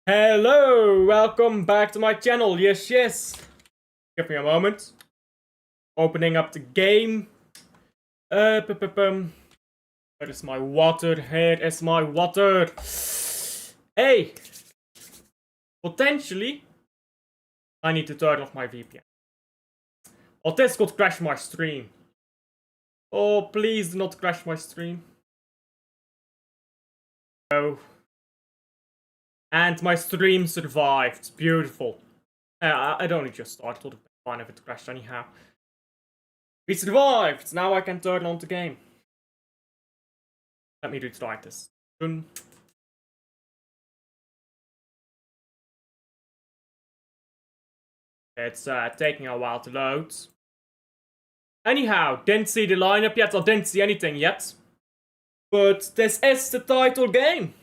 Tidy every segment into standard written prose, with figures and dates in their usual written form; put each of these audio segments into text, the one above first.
Hello, welcome back to my channel. Yes. Give me a moment. Opening up the game. Where is my water? Here is my water. Hey! Potentially, I need to turn off my VPN. Or this could crash my stream. Oh, please do not crash my stream. Oh. And my stream survived. Beautiful. I'd only just started. It would have been fine if it crashed anyhow. We survived! Now I can turn on the game. Let me retry this. It's taking a while to load. Anyhow, didn't see the lineup yet, or didn't see anything yet. But this is the title game.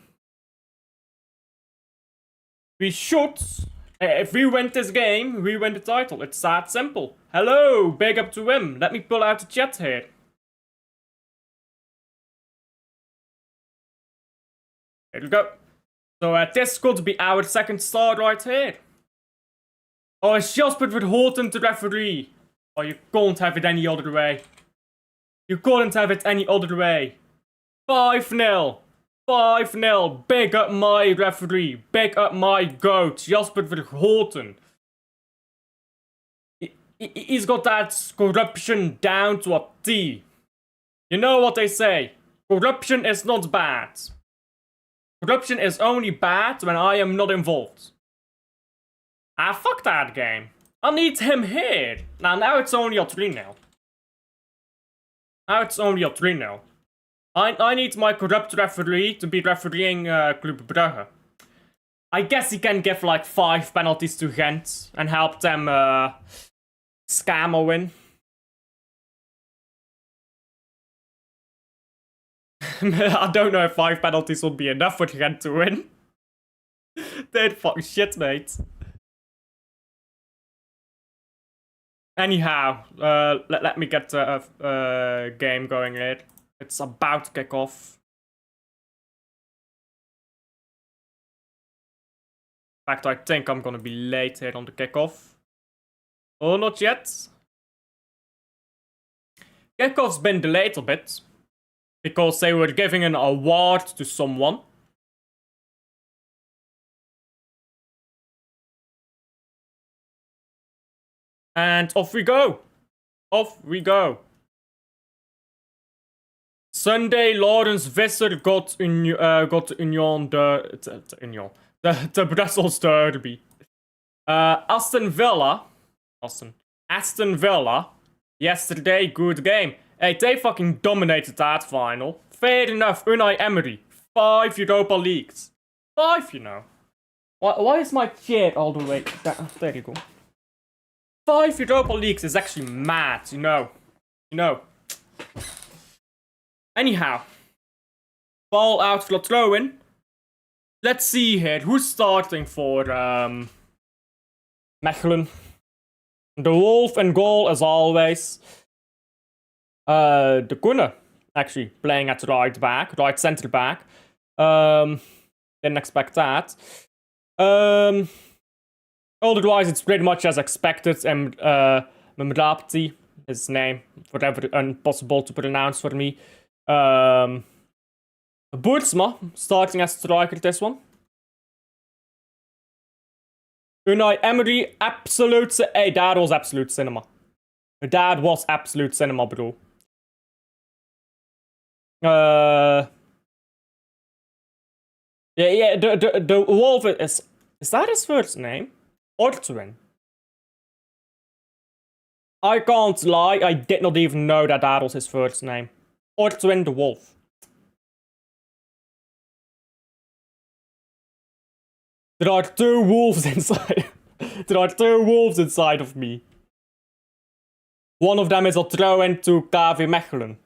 We should, if we win this game, we win the title. It's that simple. Hello, big up to him. Let me pull out the chat here. Here we go. So this could be our second star right here. Oh, it's just put with Horton to referee. Oh, you can't have it any other way. You couldn't have it any other way. 5-0. 5-0. Big up my referee. Big up my goat. Jasper Verhoten. He's got that corruption down to a T. You know what they say. Corruption is not bad. Corruption is only bad when I am not involved. Ah, fuck that game. I need him here. Now it's only a 3-0. Now it's only a 3-0. I need my corrupt referee to be refereeing Club Brugge. I guess he can give like 5 penalties to Gent and help them scam a win. I don't know if 5 penalties would be enough for Gent to win. They're fucking shit, mate. Anyhow, let me get the game going here. It's about to kick off. In fact, I think I'm gonna be late here on the kickoff. Oh, not yet. Kickoff's been delayed a bit. Because they were giving an award to someone. And off we go. Off we go. Sunday, Lawrence Visser got Union the Brussels Derby. Aston Villa. Yesterday, good game. Hey, they fucking dominated that final. Fair enough, Unai Emery. 5 Europa Leagues. 5, you know. Why is my chair all the way down? There you go. 5 Europa Leagues is actually mad, you know. Anyhow. Ball out for a throw-in. Let's see here. Who's starting for Mechelen? The Wolf and goal as always. De Koene, actually, playing at right center back. Didn't expect that. Otherwise, it's pretty much as expected. And Memrapti, his name, whatever impossible to pronounce for me. Boertsma, starting as striker this one. Unai Emery, absolute... Hey, that was absolute cinema. That was absolute cinema, bro. Yeah, the Wolf is that his first name? Ortwin. I can't lie, I did not even know that that was his first name. Ortwin the Wolf. There are 2 wolves inside. There are 2 wolves inside of me. One of them is a throw-in to KV Mechelen.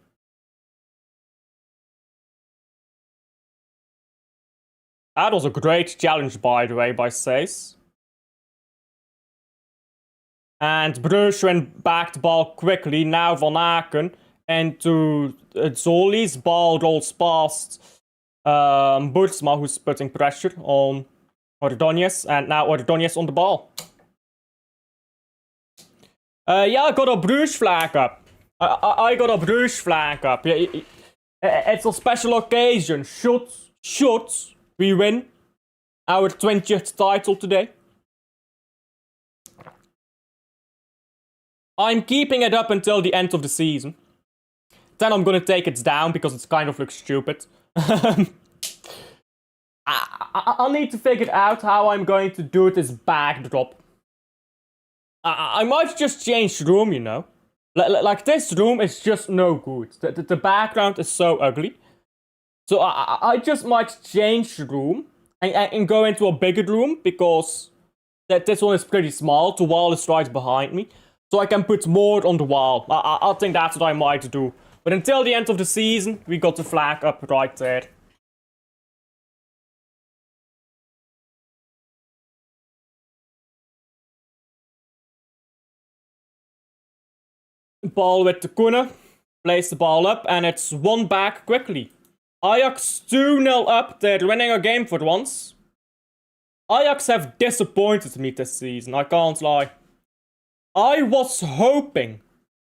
That was a great challenge, by the way, by Sace. And Brugge went back the ball quickly. Now Van Aken into Zoli's ball rolls past Boertsma, who's putting pressure on Ordonez, and now Ordonez on the ball. Yeah, I got a Bruges flag up. I got a Bruges flag up. Yeah, it's a special occasion. Should we win our 20th title today? I'm keeping it up until the end of the season. Then I'm gonna take it down because it kind of looks stupid. I'll need to figure out how I'm going to do this backdrop. I might just change room, you know. Like this room is just no good. The background is so ugly. So I just might change room and go into a bigger room because this one is pretty small. The wall is right behind me. So I can put more on the wall. I think that's what I might do. But until the end of the season, we got the flag up right there. Ball with the corner. Plays the ball up and it's won back quickly. Ajax 2-0 up. They're winning a game for once. Ajax have disappointed me this season, I can't lie. I was hoping,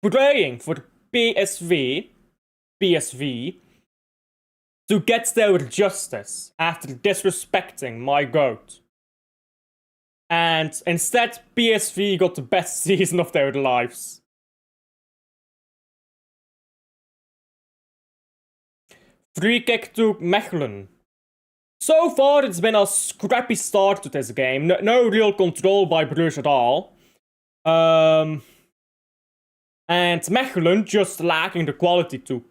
praying for PSV to get their justice after disrespecting my GOAT. And instead, PSV got the best season of their lives. Free kick to Mechelen. So far, it's been a scrappy start to this game. No real control by Brugge at all. And Mechelen just lacking the quality to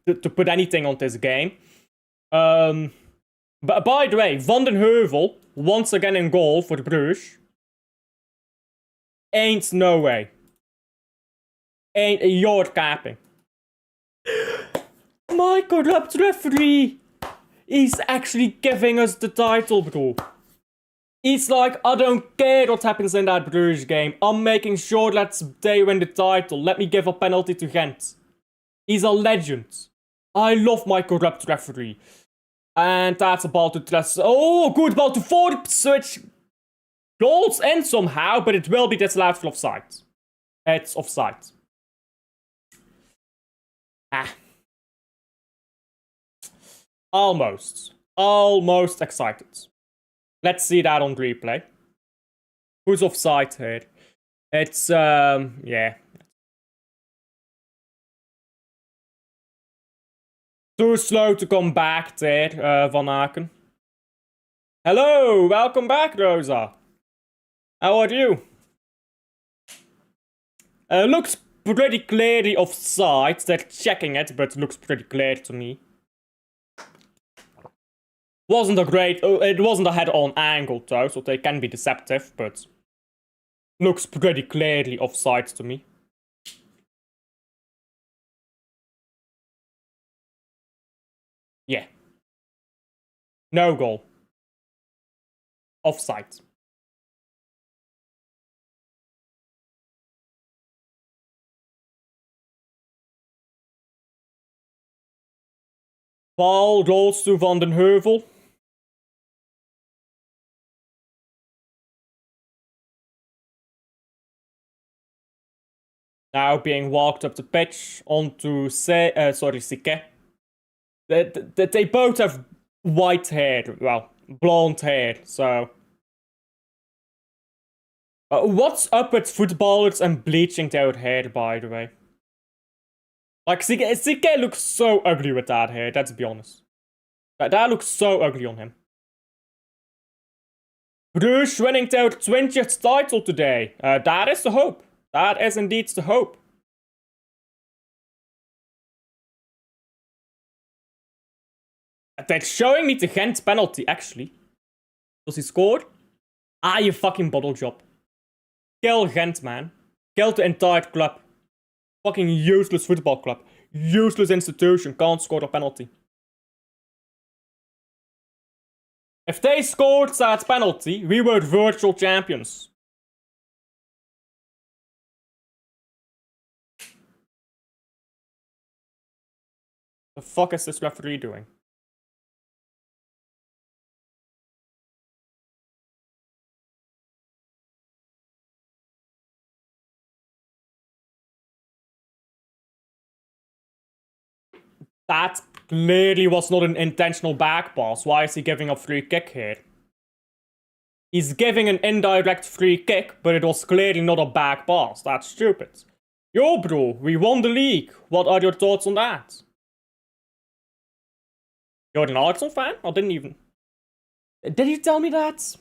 put anything on this game. But by the way, Van den Heuvel, once again in goal for Brugge. Ain't no way. You're capping. My corrupt referee! He's actually giving us the title, bro. He's like, I don't care what happens in that Brugge game. I'm making sure that they win the title. Let me give a penalty to Ghent. He's a legend. I love my corrupt referee. And that's a ball to Tres. Oh, good ball to Forbes, which goals in somehow, but it will be disallowed for offside. It's offside. Almost excited. Let's see that on replay. Who's offside here? It's, yeah. Too slow to come back there, Van Aken. Hello, welcome back, Rosa. How are you? Looks pretty clearly offside. They're checking it, but looks pretty clear to me. It wasn't a head-on angle though, so they can be deceptive, but looks pretty clearly offside to me. Yeah. No goal. Offside. Ball rolls to Van den Heuvel. Now being walked up the pitch onto Sike. They both have white hair, well, blonde hair, so... what's up with footballers and bleaching their hair, by the way? Like, Sike looks so ugly with that hair, let's be honest. That looks so ugly on him. Bruges winning their 20th title today. That is the hope. That is indeed the hope. They're showing me the Ghent penalty, actually. Does he score? Ah, you fucking bottle job. Kill Ghent, man. Kill the entire club. Fucking useless football club. Useless institution. Can't score a penalty. If they scored that penalty, we were virtual champions. The fuck is this referee doing? That clearly was not an intentional back pass. Why is he giving a free kick here? He's giving an indirect free kick, but it was clearly not a back pass. That's stupid. Yo, bro, we won the league. What are your thoughts on that? You're an Arsenal fan? I didn't even... Did you tell me that?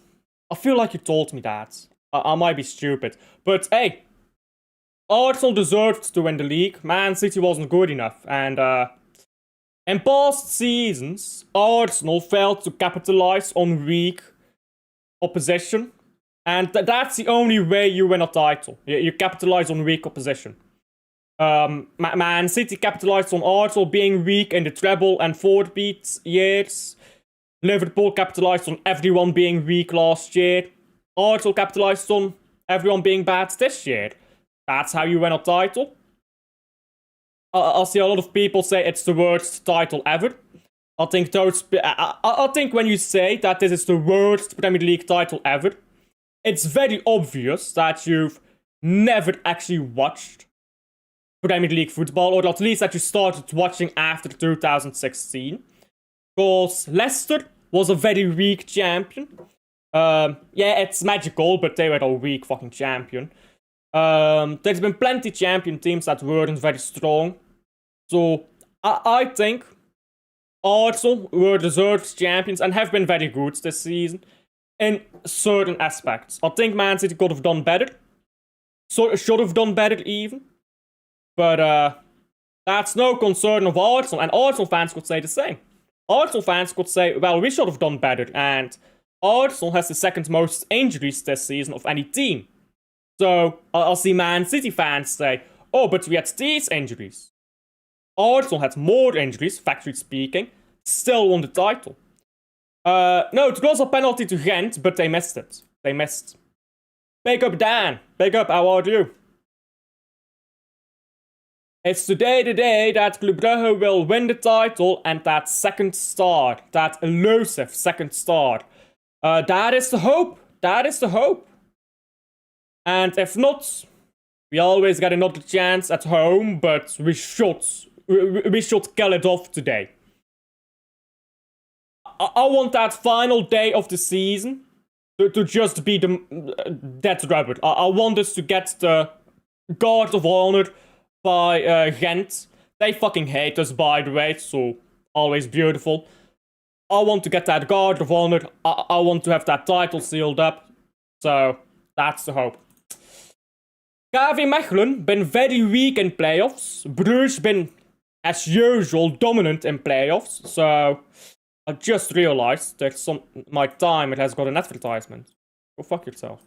I feel like you told me that. I might be stupid. But hey, Arsenal deserved to win the league. Man City wasn't good enough. And in past seasons, Arsenal failed to capitalize on weak opposition. And that's the only way you win a title. You capitalize on weak opposition. Man City capitalized on Arsenal being weak in the treble and four-beat years. Liverpool capitalized on everyone being weak last year. Arsenal capitalized on everyone being bad this year. That's how you win a title. I see a lot of people say it's the worst title ever. I think when you say that this is the worst Premier League title ever, it's very obvious that you've never actually watched Premier League football, or at least that you started watching after 2016. Because Leicester was a very weak champion. Yeah, it's magical, but they were a weak fucking champion. There's been plenty champion teams that weren't very strong. So, I think Arsenal were deserved champions and have been very good this season in certain aspects. I think Man City could have done better. Should have done better even. But that's no concern of Arsenal, and Arsenal fans could say the same. Arsenal fans could say, well, we should have done better, and Arsenal has the second most injuries this season of any team. So, I'll see Man City fans say, oh, but we had these injuries. Arsenal had more injuries, factually speaking, still won the title. No, it was a penalty to Ghent, but they missed it. They missed. Big up, Dan. Big up, how are you? It's today the day that Club Brugge will win the title, and that second star, that elusive second star. That is the hope. That is the hope. And if not, we always get another chance at home, but we should kill it off today. I want that final day of the season to just be the dead rubber. I want us to get the Guard of Honor by Ghent. They fucking hate us, by the way, so always beautiful. I want to get that Guard of Honor. I want to have that title sealed up. So, that's the hope. KV Mechelen been very weak in playoffs. Brugge been, as usual, dominant in playoffs. So, I just realized that my time it has got an advertisement. Go fuck yourself.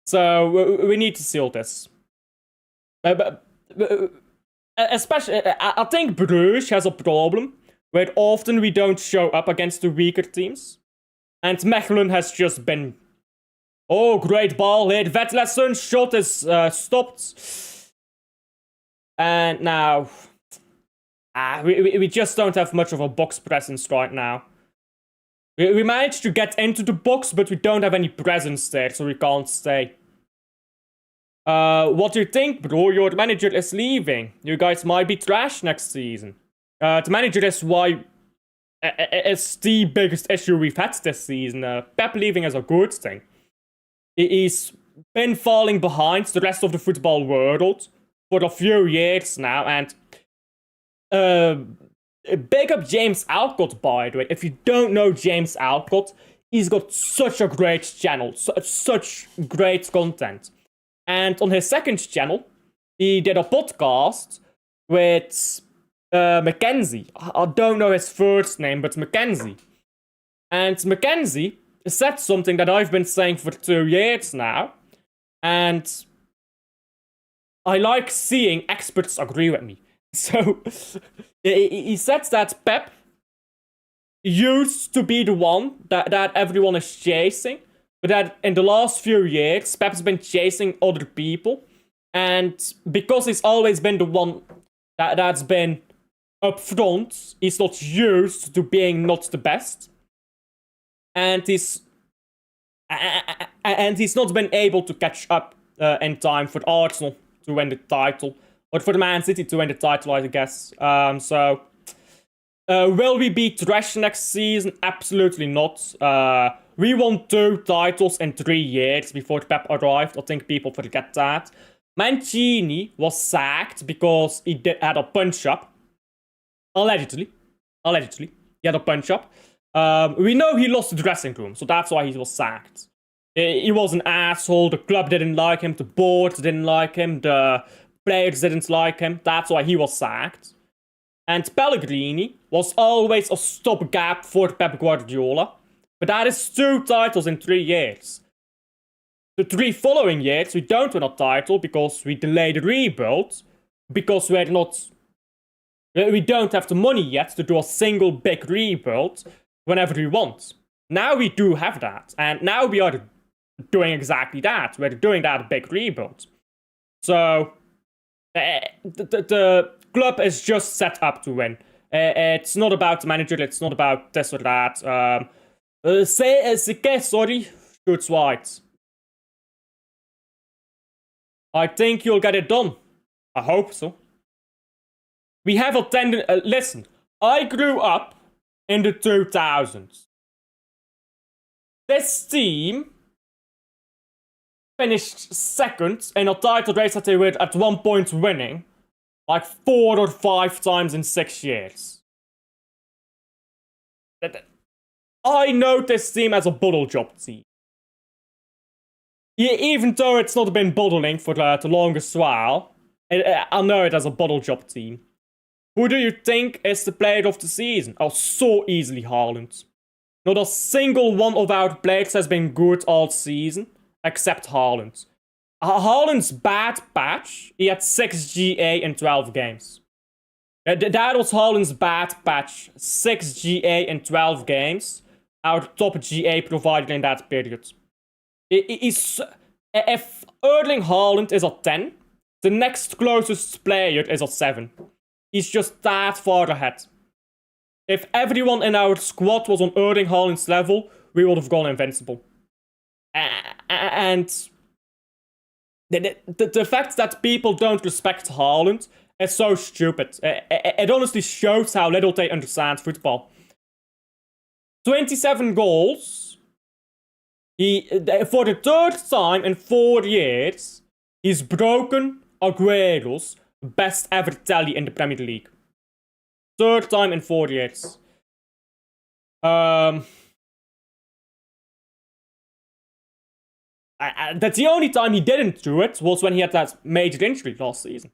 So, we need to seal this. Especially, I think Brugge has a problem where often we don't show up against the weaker teams. And Mechelen has just been... Oh, great ball hit. Vetlessen's shot is stopped. And now... we just don't have much of a box presence right now. We managed to get into the box, but we don't have any presence there, so we can't stay. What do you think, bro? Your manager is leaving. You guys might be trash next season. The manager is it's the biggest issue we've had this season. Pep leaving is a good thing. He's been falling behind the rest of the football world for a few years now, and big up James Alcott, by the way. If you don't know James Alcott, he's got such a great channel, such great content. And on his second channel, he did a podcast with Mackenzie. I don't know his first name, but Mackenzie. And Mackenzie said something that I've been saying for 2 years now. And I like seeing experts agree with me. So, he said that Pep used to be the one that everyone is chasing. But that in the last few years, Pep's been chasing other people. And because he's always been the one that's been up front, he's not used to being not the best. And he's not been able to catch up in time for Arsenal to win the title. Or for Man City to win the title, I guess. So, Will we be trash next season? Absolutely not. We won 2 titles in 3 years before Pep arrived. I think people forget that. Mancini was sacked because he had a punch-up. Allegedly. He had a punch-up. We know he lost the dressing room, so that's why he was sacked. He was an asshole. The club didn't like him. The board didn't like him. The players didn't like him. That's why he was sacked. And Pellegrini was always a stopgap for Pep Guardiola. But that is 2 titles in 3 years. The 3 following years, we don't win a title because we delayed the rebuild. Because we don't have the money yet to do a single big rebuild whenever we want. Now we do have that. And now we are doing exactly that. We're doing that big rebuild. So, the club is just set up to win. It's not about the manager, it's not about this or that. Sorry, shoots wide. I think you'll get it done. I hope so. We have attended. Listen, I grew up in the 2000s. This team finished second in a title race that they were at one point winning like 4 or 5 times in 6 years. I know this team as a bottle job team. Even though it's not been bottling for the longest while, I know it as a bottle job team. Who do you think is the player of the season? Oh, so easily Haaland. Not a single one of our players has been good all season, except Haaland. Haaland's bad patch, he had 6 GA in 12 games. That was Haaland's bad patch. 6 GA in 12 games. Our top GA provider in that period. If Erling Haaland is at 10, the next closest player is at 7. He's just that far ahead. If everyone in our squad was on Erling Haaland's level, we would have gone invincible. And the fact that people don't respect Haaland is so stupid. It honestly shows how little they understand football. 27 goals. For the 3rd time in 4 years, he's broken Aguero's best ever tally in the Premier League. 3rd time in 4 years. That's the only time he didn't do it was when he had that major injury last season.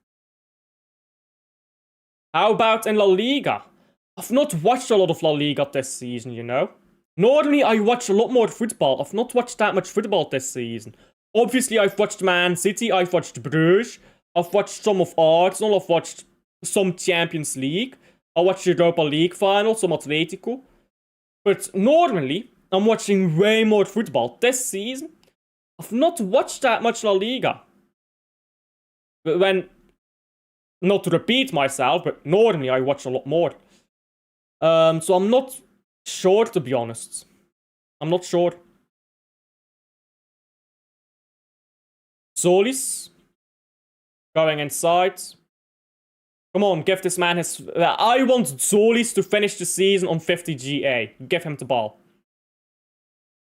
How about in La Liga? I've not watched a lot of La Liga this season, you know. Normally I watch a lot more football. I've not watched that much football this season. Obviously I've watched Man City, I've watched Brugge, I've watched some of Arsenal, I've watched some Champions League, I watched Europa League finals, some Atletico. But normally I'm watching way more football. This season I've not watched that much La Liga. Not to repeat myself, but normally I watch a lot more. So I'm not sure, to be honest. I'm not sure. Solis. Going inside. Come on, give this man his... I want Solis to finish the season on 50 GA. Give him the ball.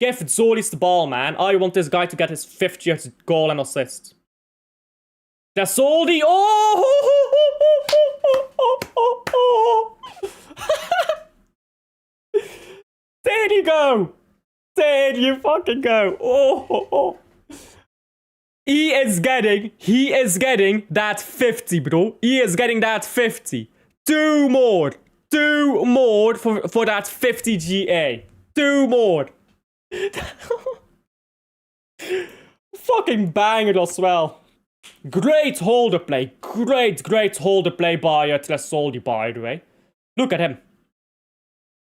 Give Solis the ball, man. I want this guy to get his 50th goal and assist. That's Soldi. Oh! There you go. There you fucking go. Oh. He is getting that 50, bro. He is getting that 50. 2 more. 2 more for that 50 GA. 2 more. Fucking banger as well. Great holder play. Great holder play by Tresoldi, by the way. Look at him.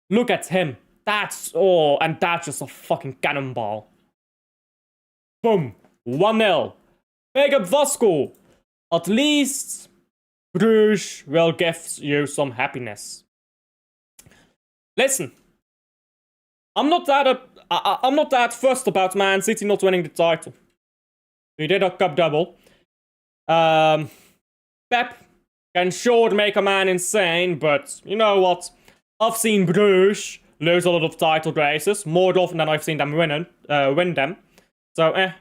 Look at him. And that's just a fucking cannonball. Boom. 1-0. Big up Vasco. At least Brugge will give you some happiness. Listen. I'm not that fussed about Man City not winning the title. We did a cup double. Pep can sure make a man insane, but you know what? I've seen Brugge lose a lot of title races, more often than I've seen them win them. So,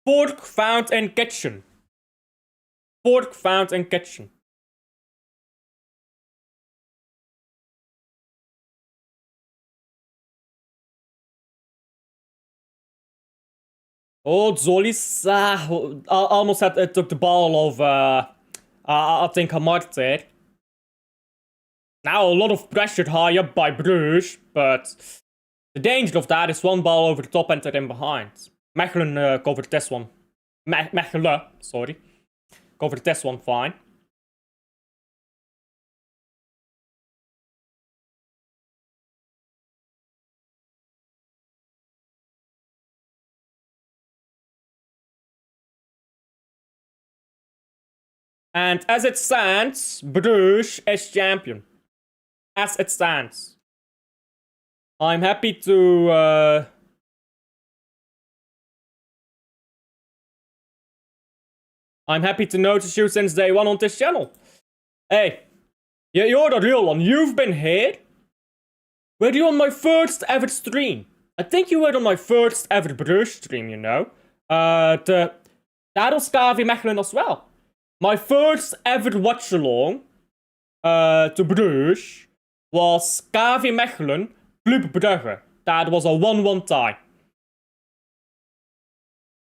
Pork found in kitchen. Pork found in kitchen. Oh, Zolis, almost had took the ball of, I think Hamart there. Now a lot of pressure high up by Brugge, but the danger of that is one ball over the top and then behind. Mechelen covered this one. Mechelen, sorry. Covered this one fine. And as it stands, Brugge is champion. As it stands. I'm happy to... I'm happy to notice you since day one on this channel. Hey, you're the real one. You've been here. Were you on my first ever stream? I think you were on my first ever Brugge stream, you know. That was KV Mechelen as well. My first ever watchalong to Brugge was KV Mechelen, Club Brugge. That was a 1-1 tie.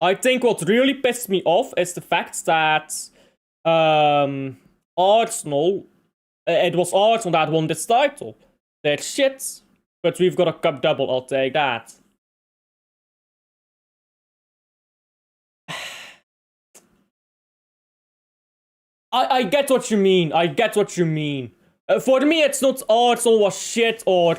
I think what really pissed me off is the fact that Arsenal, it was Arsenal that won this title. They're shit, but we've got a cup double, I'll take that. I get what you mean, I get what you mean. For me, it's not Arsenal was shit or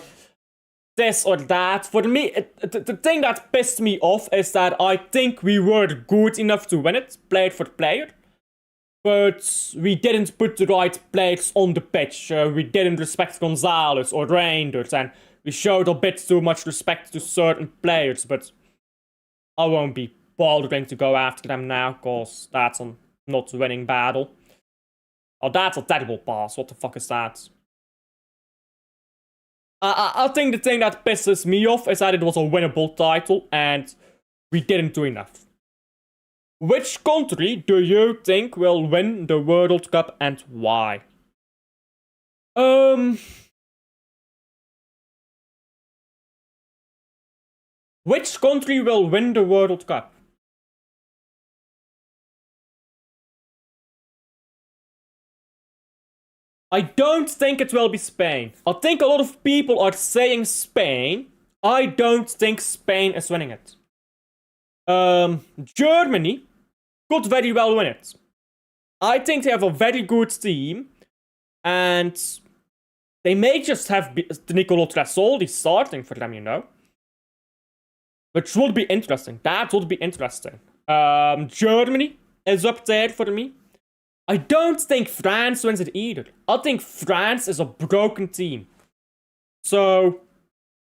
this or that. For me, the thing that pissed me off is that I think we were good enough to win it, player for player. But we didn't put the right players on the pitch. We didn't respect Gonzalez or Reinders, and we showed a bit too much respect to certain players. But I won't be bothering to go after them now, cause that's a not winning battle. Oh, that's a terrible pass. What the fuck is that? I think the thing that pisses me off is that it was a winnable title and we didn't do enough. Which country do you think will win the World Cup and why? Which country will win the World Cup? I don't think it will be Spain. I think a lot of people are saying Spain. I don't think Spain is winning it. Germany could very well win it. I think they have a very good team. And they may just have Nicolo Trasoldi starting for them, you know. Which would be interesting. That would be interesting. Germany is up there for me. I don't think France wins it either. I think France is a broken team. So,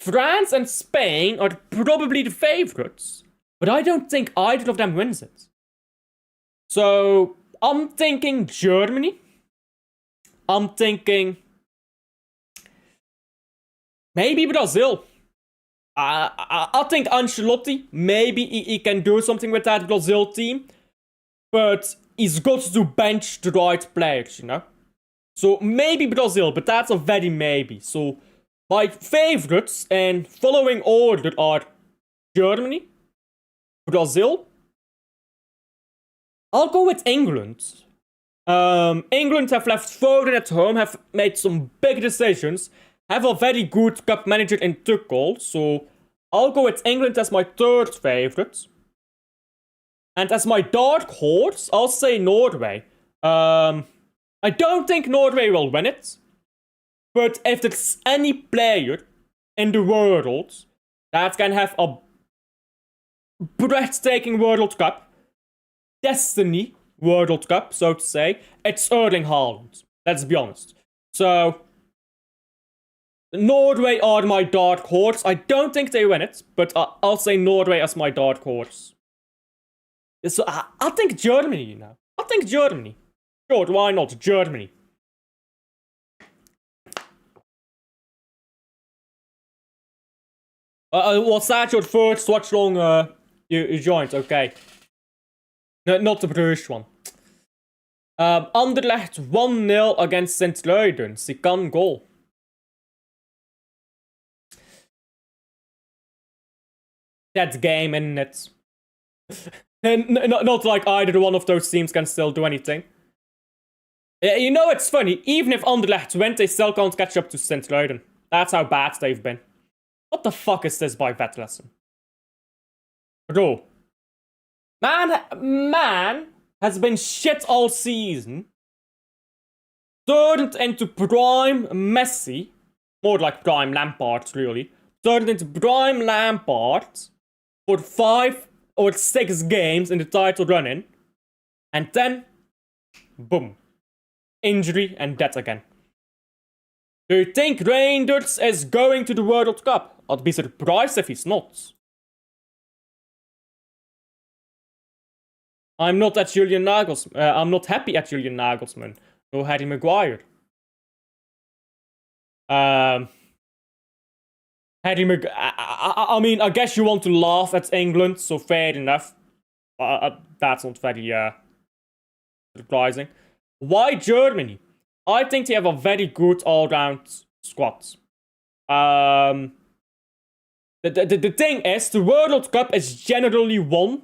France and Spain are probably the favorites. But I don't think either of them wins it. So, I'm thinking Germany. I'm thinking maybe Brazil. I think Ancelotti, maybe he can do something with that Brazil team. But he's got to bench the right players, you know? So maybe Brazil, but that's a very maybe. So my favorites in following order are Germany, Brazil. I'll go with England. England have left Foden at home, have made some big decisions, have a very good cup manager in Tuchel. So I'll go with England as my third favorite. And as my dark horse, I'll say Norway. I don't think Norway will win it. But if there's any player in the world that can have a breathtaking World Cup, Destiny World Cup, so to say, it's Erling Haaland. Let's be honest. So, Norway are my dark horse. I don't think they win it, but I'll say Norway as my dark horse. So I think Germany, you know. I think Germany. Sure, why not? Germany. Was that your first Watchalong you joined? Okay. No, not the Brugge one. Anderlecht 1-0 against Sint-Truiden. Ze kan goal. That's game, isn't it? And not like either one of those teams can still do anything. You know, it's funny. Even if Anderlecht win, they still can't catch up to Sint-Truiden. That's how bad they've been. What the fuck is this by vet lesson? Bro. Man has been shit all season. Turned into prime Messi. More like prime Lampard, really. Turned into prime Lampard for 5 or 6 games in the title run-in. And then, boom. Injury and death again. Do you think Reinders is going to the World Cup? I'd be surprised if he's not. I'm not at Julian Nagelsmann. I'm not happy at Julian Nagelsmann. No Harry Maguire. I mean, I guess you want to laugh at England, so fair enough. That's not very surprising. Why Germany? I think they have a very good all-round squad. The thing is, the World Cup is generally won.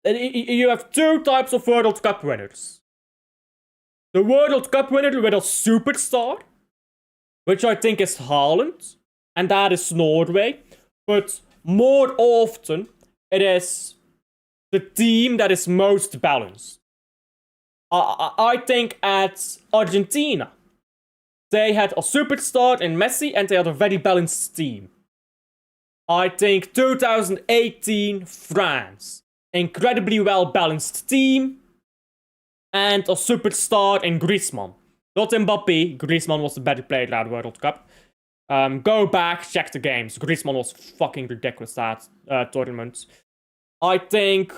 You have 2 types of World Cup winners. The World Cup winner with a superstar, which I think is Haaland, and that is Norway. But more often, it is the team that is most balanced. I think at Argentina, they had a superstar in Messi and they had a very balanced team. I think 2018 France, incredibly well balanced team and a superstar in Griezmann. Not Mbappé, Griezmann was the better player at that World Cup. Go back, check the games. Griezmann was fucking ridiculous that tournament. I think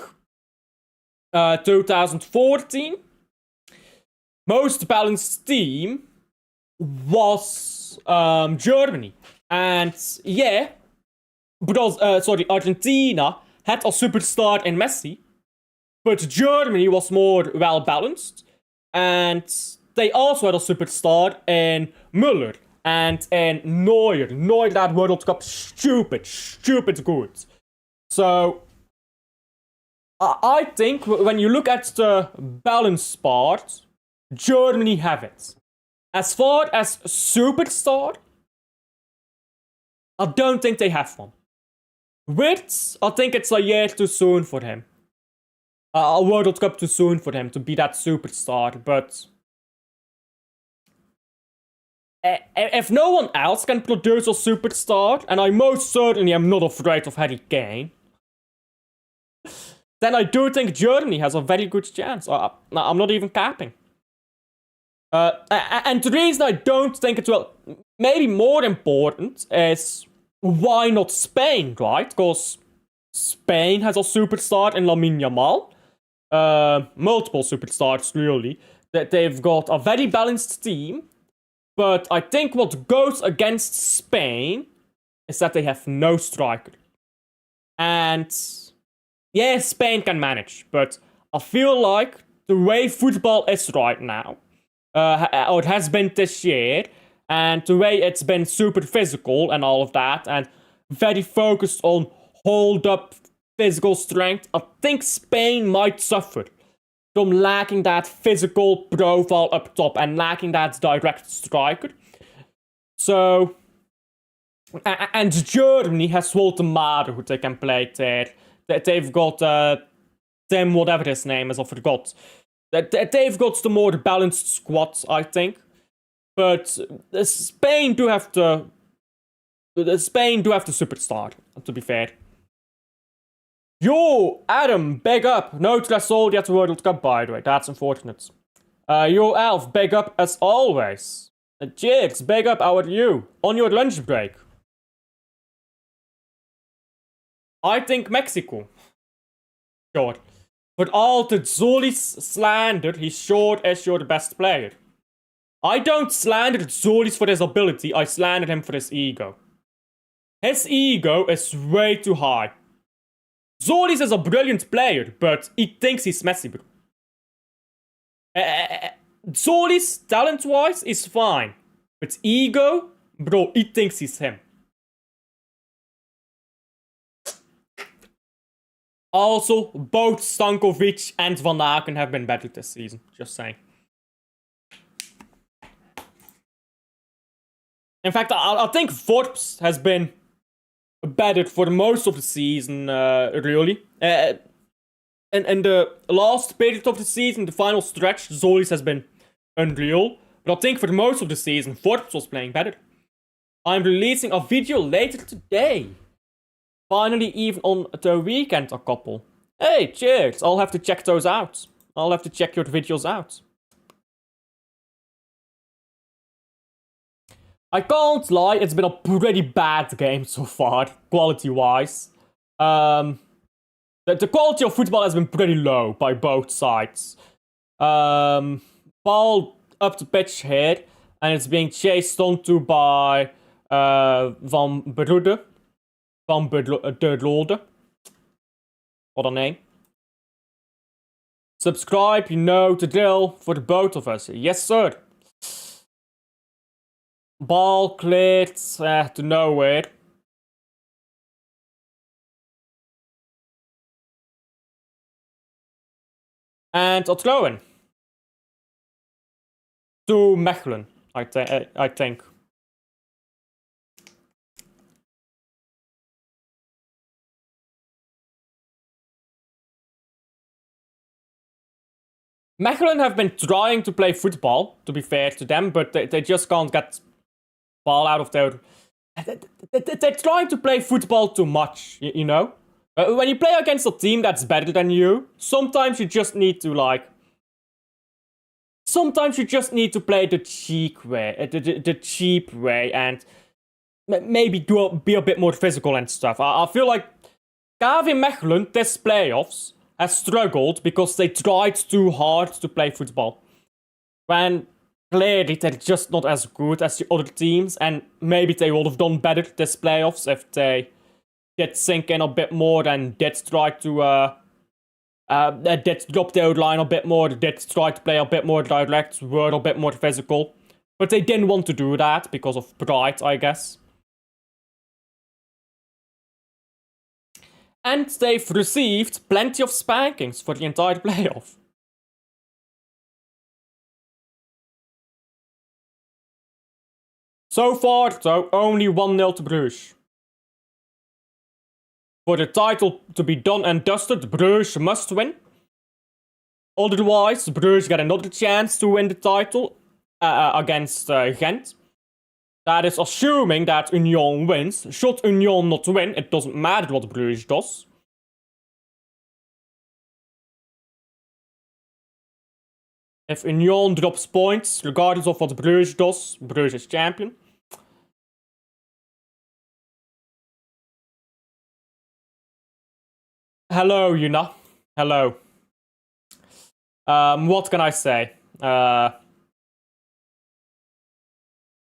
2014, most balanced team was Germany. And yeah, because, Argentina had a superstar in Messi, but Germany was more well balanced. And they also had a superstar in Müller and in Neuer. Neuer that World Cup, stupid good. So I think when you look at the balance part, Germany have it. As far as superstar, I don't think they have one. Wirtz, I think it's a year too soon for him. A World Cup too soon for him to be that superstar, but if no one else can produce a superstar, and I most certainly am not afraid of Harry Kane, then I do think Germany has a very good chance. I'm not even capping. And the reason I don't think it's maybe more important is why not Spain, right? Because Spain has a superstar in Lamine Yamal. Multiple superstars, really. That they've got a very balanced team. But I think what goes against Spain is that they have no striker. And yeah, Spain can manage. But I feel like the way football is right now, or it has been this year, and the way it's been super physical and all of that, and very focused on hold up physical strength, I think Spain might suffer from lacking that physical profile up top and lacking that direct striker. So, and Germany has Woltemade, who they can play there. They've got Tim, whatever his name is, I forgot. They've got the more balanced squad, I think. But Spain do have the superstar, to be fair. Yo, Adam, big up. No Trasoldi at the World Cup, by the way. That's unfortunate. Yo, Alf, big up as always. Jigs, big up. How are you? On your lunch break. I think Mexico. Sure. But all the Zuli's slander, he's short as you're the best player. I don't slander Zulis for his ability, I slander him for his ego. His ego is way too high. Zulis is a brilliant player, but he thinks he's Messi, bro. Zulis, talent-wise, is fine. But ego, bro, he thinks he's him. Also, both Stankovic and Van Aken have been better this season. Just saying. In fact, I think Forbes has been better for most of the season, really. In the last period of the season, the final stretch, Zolis has been unreal. But I think for most of the season, Forbes was playing better. I'm releasing a video later today. Finally, even on the weekend, a couple. Hey, cheers! I'll have to check those out. I'll have to check your videos out. I can't lie, it's been a pretty bad game so far, quality-wise. The quality of football has been pretty low by both sides. Ball up the pitch here, and it's being chased onto by Van Brugge. Van der Lode. What a name. Subscribe, you know the drill for the both of us. Yes, sir. Ball cleared to nowhere. And a throw-in. To Mechelen, I think. Mechelen have been trying to play football, to be fair to them, but they just can't get ball out of their... They're trying to play football too much, you know? When you play against a team that's better than you, sometimes you just need to, like... Sometimes you just need to play the cheap way, the cheap way, and maybe be a bit more physical and stuff. I feel like KV Mechelen, this playoffs, has struggled because they tried too hard to play football. When clearly they're just not as good as the other teams, and maybe they would have done better this playoffs if they did sink in a bit more and did try to did drop their line a bit more, did try to play a bit more direct, were a bit more physical. But they didn't want to do that because of pride, I guess. And they've received plenty of spankings for the entire playoff. So far, though, only 1-0 to Brugge. For the title to be done and dusted, Brugge must win. Otherwise, Brugge get another chance to win the title against Ghent. That is assuming that Union wins. Should Union not win, it doesn't matter what Brugge does. If Union drops points, regardless of what Brugge does, Brugge is champion. Hello, Yuna. Hello. What can I say?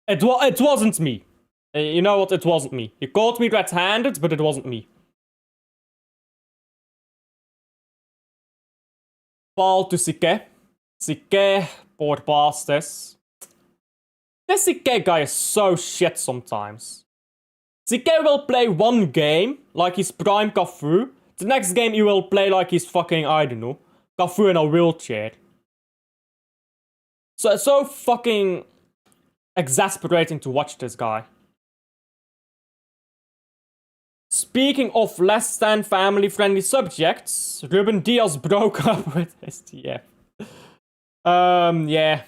It wasn't me. You know what? It wasn't me. You caught me red-handed, but it wasn't me. Ball to Sique. Sique, poor bastards. This Sique guy is so shit sometimes. Sique will play one game like he's prime Cafu. The next game he will play like he's fucking, I don't know, Cafu in a wheelchair. So it's so fucking exasperating to watch this guy. Speaking of less than family-friendly subjects, Ruben Diaz broke up with STF. Yeah.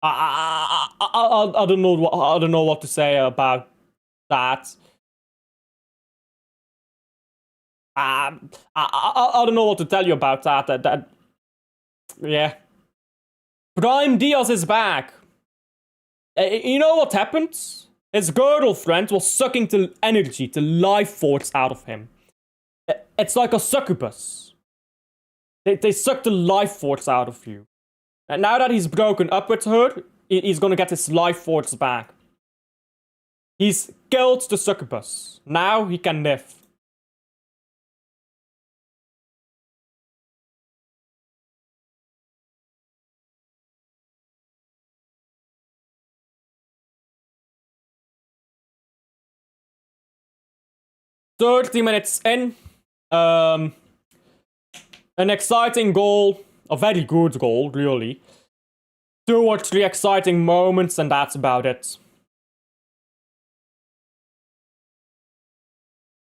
I don't know what to say about that. I don't know what to tell you about that. Yeah. Prime Diaz is back. You know what happened? His girlfriend was sucking the energy, the life force out of him. It's like a succubus. They suck the life force out of you. And now that he's broken up with her, he's gonna get his life force back. He's killed the succubus. Now he can live. "30 minutes in. An exciting goal. A very good goal, really. 2 or 3 exciting moments, and that's about it.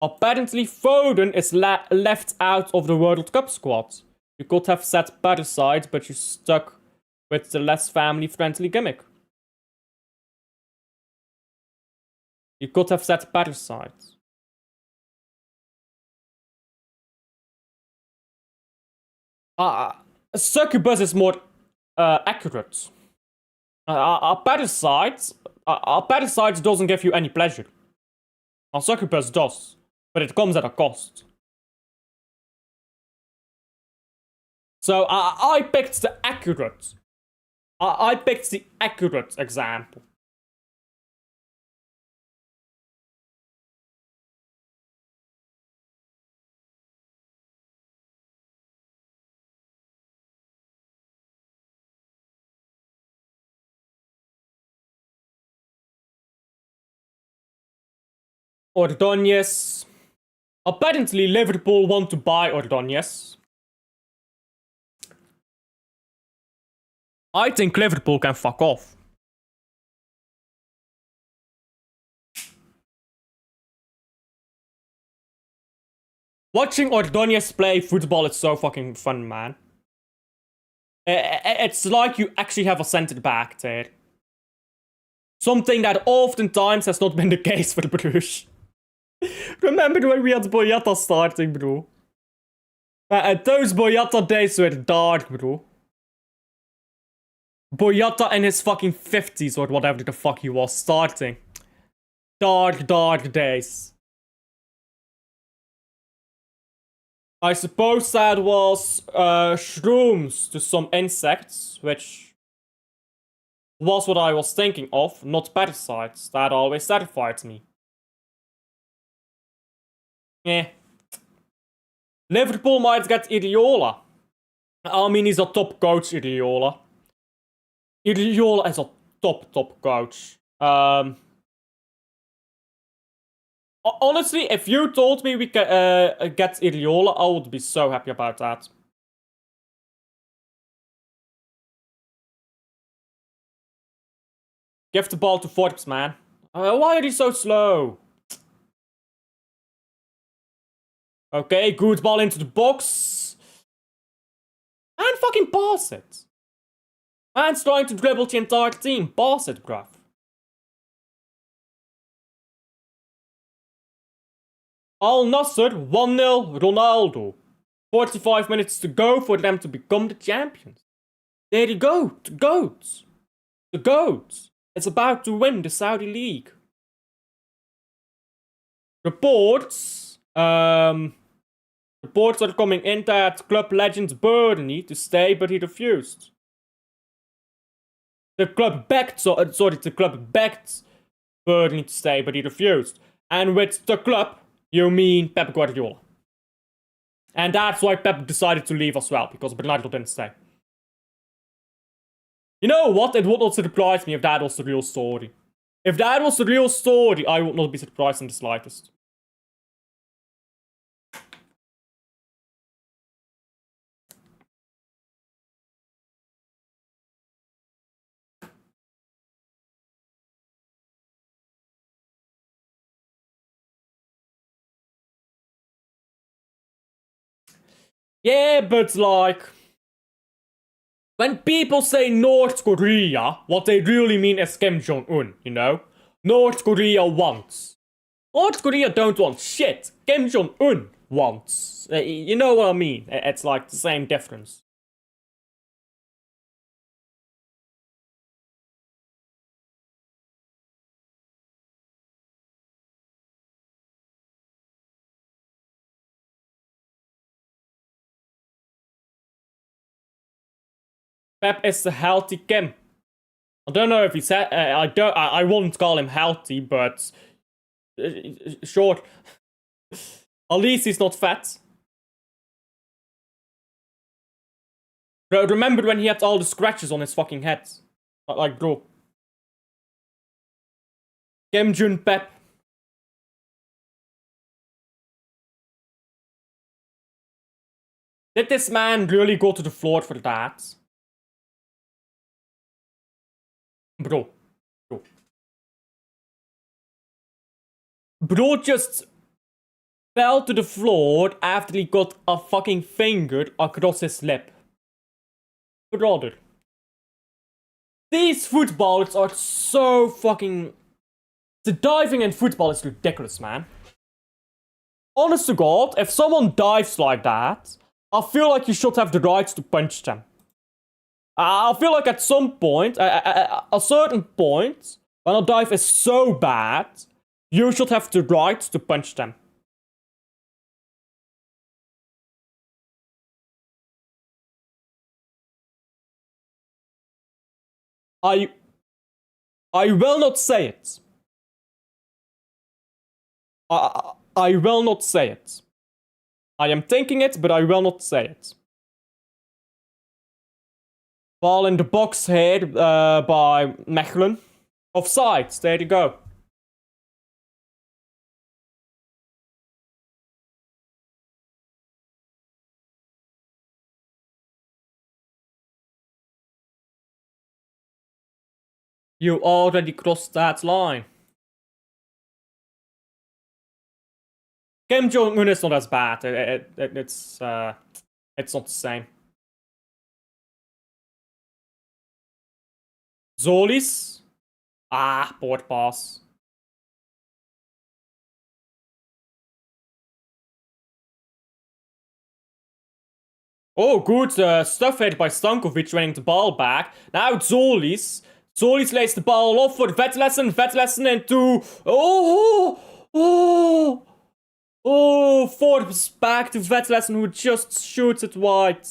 Apparently, Foden is left out of the World Cup squad. You could have said Parasite, but you stuck with the less family-friendly gimmick. You could have said Parasite. Succubus is more accurate. A parasite doesn't give you any pleasure. A succubus does, but it comes at a cost. So I picked the accurate. I picked the accurate example. Ordóñez. Apparently, Liverpool want to buy Ordóñez. I think Liverpool can fuck off. Watching Ordóñez play football is so fucking fun, man. It's like you actually have a centre back there. Something that oftentimes has not been the case for Brugge. Remember when we had Boyata starting, bro? Those Boyata days were dark, bro. Boyata in his fucking 50s or whatever the fuck he was starting. Dark days. I suppose that was shrooms to some insects, which was what I was thinking of, not parasites. That always satisfied me. Eh. Liverpool might get Iriola. I mean, he's a top coach, Iriola. Iriola is a top coach. Honestly, if you told me we could get Iriola, I would be so happy about that. Give the ball to Forbes, man. Why are you so slow? Okay, good ball into the box. And fucking pass it. Man's trying to dribble the entire team. Pass it, bruv. Al Nassr 1-0 Ronaldo. 45 minutes to go for them to become the champions. There you go, the GOAT. The GOAT. It's about to win the Saudi League. Reports are coming in that club legend Burnley to stay, but he refused. The club begged Burnley to stay, but he refused. And with the club, you mean Pep Guardiola. And that's why Pep decided to leave as well, because Bernardo didn't stay. You know what? It would not surprise me if that was the real story. If that was the real story, I would not be surprised in the slightest. Yeah, but like, when people say North Korea, what they really mean is Kim Jong-un, you know? North Korea wants. North Korea don't want shit. Kim Jong-un wants. You know what I mean? It's like the same difference. Pep is a healthy Kim. I don't know if he's I wouldn't call him healthy, but sure. At least he's not fat. Remember when he had all the scratches on his fucking head? Like, bro. Kim Jun Pep. Did this man really go to the floor for that? Bro. Bro just fell to the floor after he got a fucking finger across his lip. Brother. These footballers are so fucking... The diving in football is ridiculous, man. Honest to God, if someone dives like that, I feel like you should have the right to punch them. I feel like at some point, a certain point, when a dive is so bad, you should have the right to punch them. I will not say it. I will not say it. I am thinking it, but I will not say it. Ball in the box here by Mechelen. Offside, there you go. You already crossed that line. Kim Jong-un is not as bad. It's not the same. Zolis? Ah, board pass. Oh, good stuff here by Stankovic winning the ball back. Now Zolis. Zolis lays the ball off for Vettelsen. Vettelsen into... Oh, Forbes back to Vettelsen who just shoots it wide.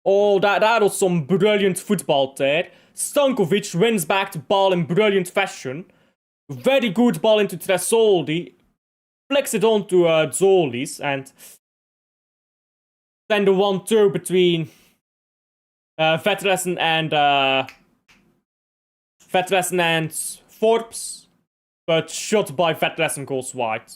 Oh, that was some brilliant football there. Stankovic wins back the ball in brilliant fashion. Very good ball into Tresoldi. Flicks it on to Zolis and... Then the 1-2 between Vettelsen and Forbes, but shot by Vettelsen goes wide.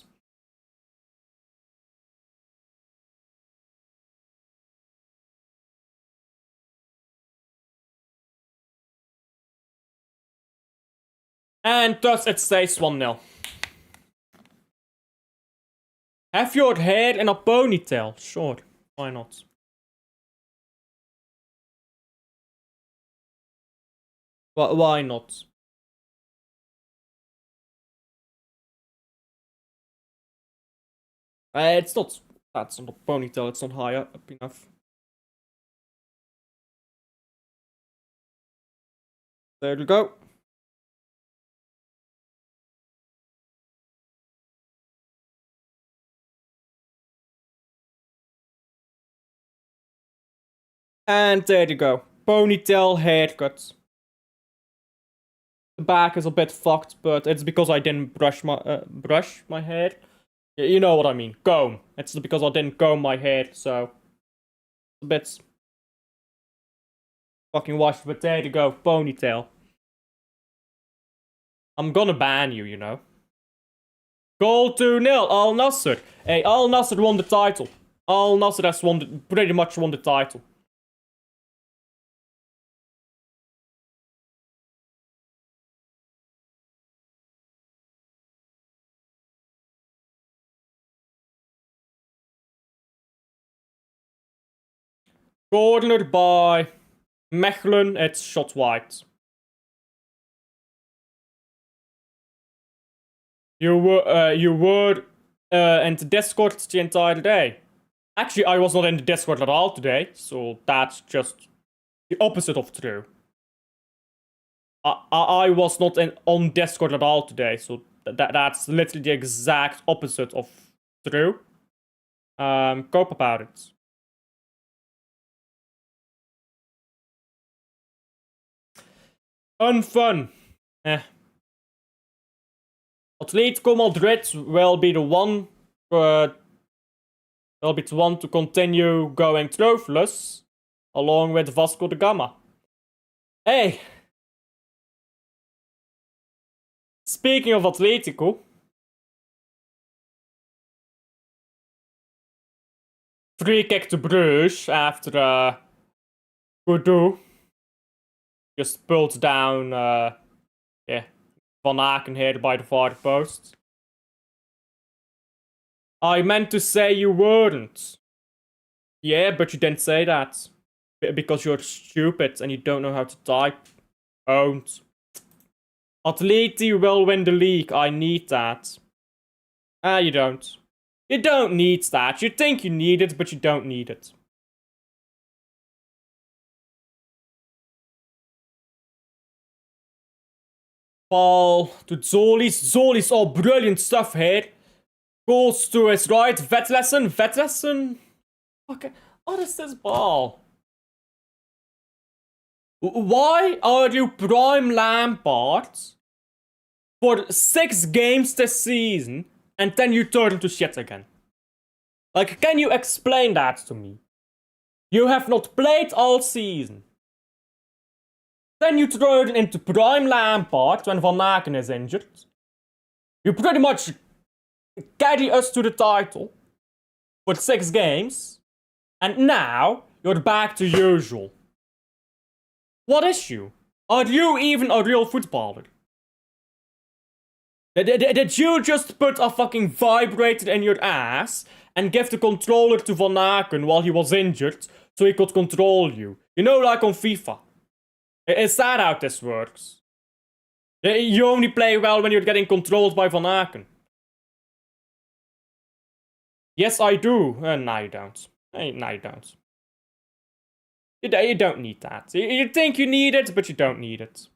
And thus it stays 1-0. Have your hair in a ponytail? Sure, why not? Why not? It's not. That's not a ponytail. It's not high up enough. There we go. And there you go. Ponytail haircut. The back is a bit fucked, but it's because I didn't brush my hair. You know what I mean. Comb. It's because I didn't comb my hair, so it's a bit fucking washed. But there you go. Ponytail. I'm gonna ban you, you know. Goal 2-0. Al Nassr. Hey, Al Nassr won the title. Al Nassr has pretty much won the title. Cornered by Mechelen. It's shot wide. You were in the Discord the entire day. Actually, I was not in the Discord at all today, so that's just the opposite of true. I was not on Discord at all today, so that's literally the exact opposite of true. Cope about it. Unfun. Atletico Madrid will be the one to continue going trophyless, along with Vasco da Gama. Hey! Speaking of Atletico, free kick to Brugge after Kudu just pulled down Van Aken here by the far post. I meant to say you weren't. Yeah, but you didn't say that. Because you're stupid and you don't know how to type. Owned. Atleti will win the league. I need that. You don't. You don't need that. You think you need it, but you don't need it. Ball to Zolis. Zolis, oh, brilliant stuff here. Goes to his right. Vetlesen. Okay, what is this ball? Why are you prime Lampard for 6 games this season and then you turn into shit again? Like, can you explain that to me? You have not played all season. Then you turn into prime Lampard when Van Aken is injured. You pretty much carry us to the title for 6 games. And now you're back to usual. What is you? Are you even a real footballer? Did you just put a fucking vibrator in your ass and give the controller to Van Aken while he was injured so he could control you? You know, like on FIFA. Is that how this works? You only play well when you're getting controlled by Van Aken. Yes, I do. No, you don't. No, you don't. You don't need that. You think you need it, but you don't need it.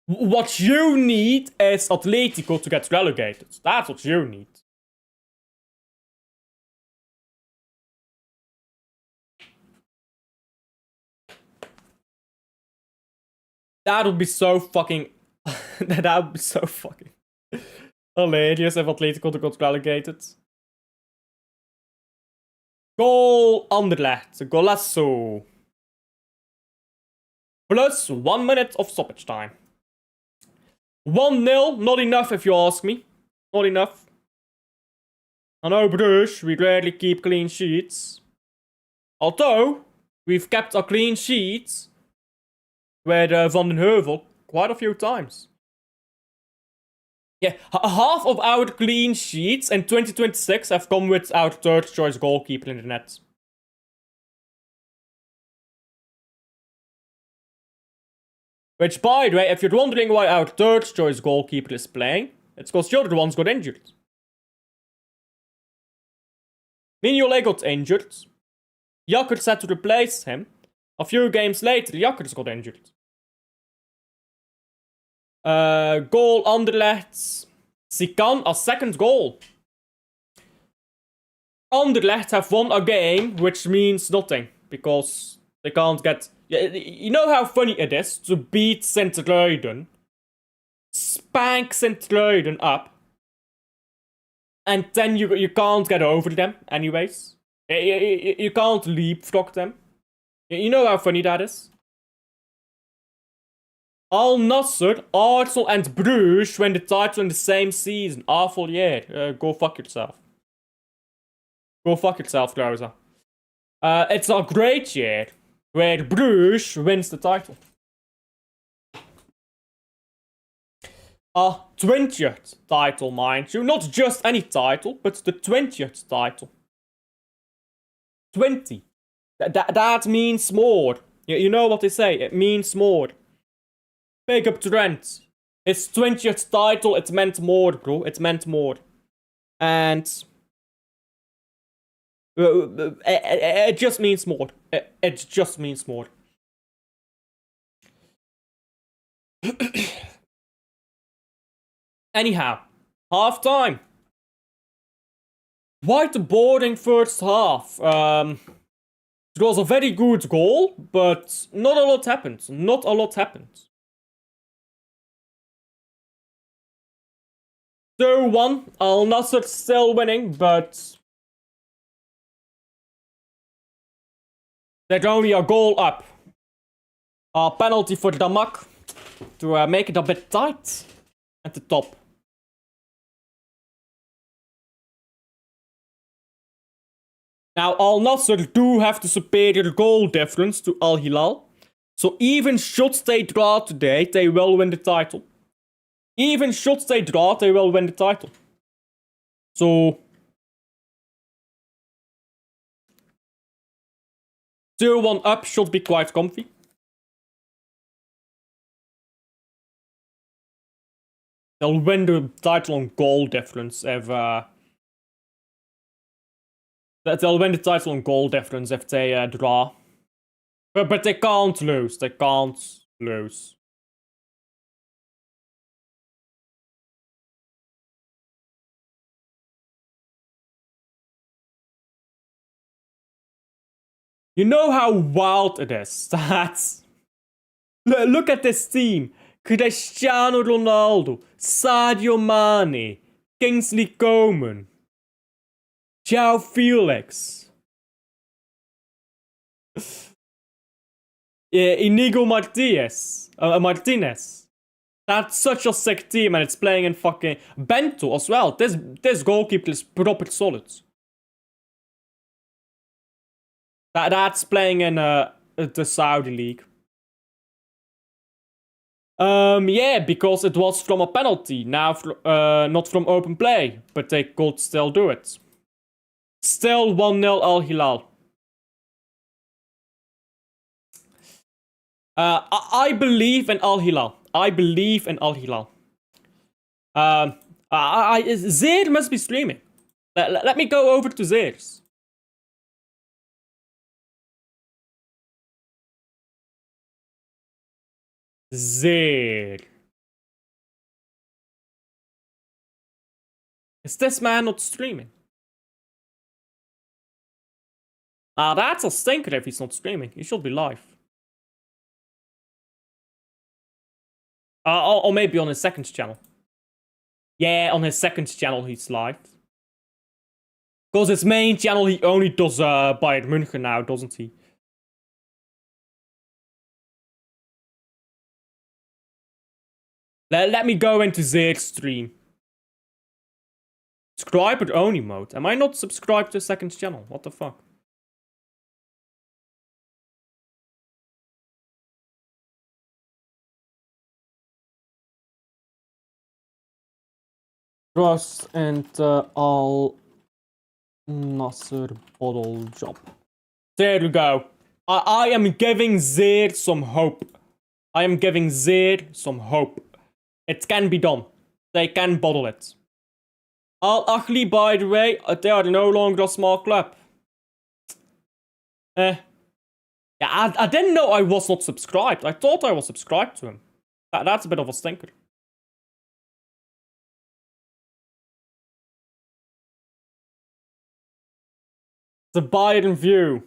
What you need is Atletico to get relegated. That's what you need. That would be so fucking... that would be so fucking... hilarious if Atletico got relegated. Goal Anderlecht. Golasso. Plus 1 minute of stoppage time. 1-0. Not enough if you ask me. Not enough. I know Brugge, we rarely keep clean sheets. Although, we've kept a clean sheet with Van den Heuvel quite a few times. Yeah, half of our clean sheets in 2026 have come with our third choice goalkeeper in the net. Which, by the way, if you're wondering why our third choice goalkeeper is playing, it's because the other ones got injured. Mignolet got injured. Jakkers had to replace him. A few games later, Jakkers got injured. Goal Anderlecht. Sikan, a second goal. Anderlecht have won a game, which means nothing. Because they can't get... You know how funny it is to beat Sint-Truiden, spank Sint-Truiden up, and then you can't get over them anyways. You can't leapfrog them. You know how funny that is? Al Nassr, Arsenal and Bruges win the title in the same season. Awful year. Go fuck yourself. Go fuck yourself, Rosa. It's a great year where Bruges wins the title. A 20th title, mind you. Not just any title, but the 20th title. 20. That means more. You know what they say, it means more. Big up Trent. His 20th title, it meant more, bro. It meant more. And... it just means more. It just means more. Anyhow, half time. Quite a boring first half. It was a very good goal, but not a lot happened. Not a lot happened. 2-1. Al Nassr still winning, but they're only a goal up. A penalty for Damak to make it a bit tight at the top. Now, Al Nassr do have the superior goal difference to Al Hilal. So even should they draw today, they will win the title. Even should they draw, they will win the title. So 2-1 up should be quite comfy. They'll win the title on goal difference if they'll win the title on goal difference if they draw. But they can't lose. They can't lose. You know how wild it is that... Look at this team. Cristiano Ronaldo, Sadio Mane, Kingsley Coman, João Felix, Inigo Martinez. That's such a sick team, and it's playing in fucking Bento as well. This goalkeeper is proper solid. That's playing in the Saudi league. Yeah, because it was from a penalty, now not from open play, but they could still do it. Still 1-0 Al Hilal. I believe in Al Hilal. I believe in Al Hilal. Zeer must be streaming. Let me go over to Zeer's. Zeer. Is this man not streaming? That's a stinker if he's not streaming. He should be live. Or maybe on his second channel. Yeah, on his second channel he's live. Because his main channel he only does Bayern München now, doesn't he? Let me go into Zeer's stream. Subscriber only mode. Am I not subscribed to his second channel? What the fuck? Trust and Al Nassr bottle job. There we go. I am giving Zeer some hope. I am giving Zeer some hope. It can be done. They can bottle it. Al Ahly, by the way, they are no longer a small club. Yeah, I didn't know I was not subscribed. I thought I was subscribed to him. That's a bit of a stinker. The Bayern view.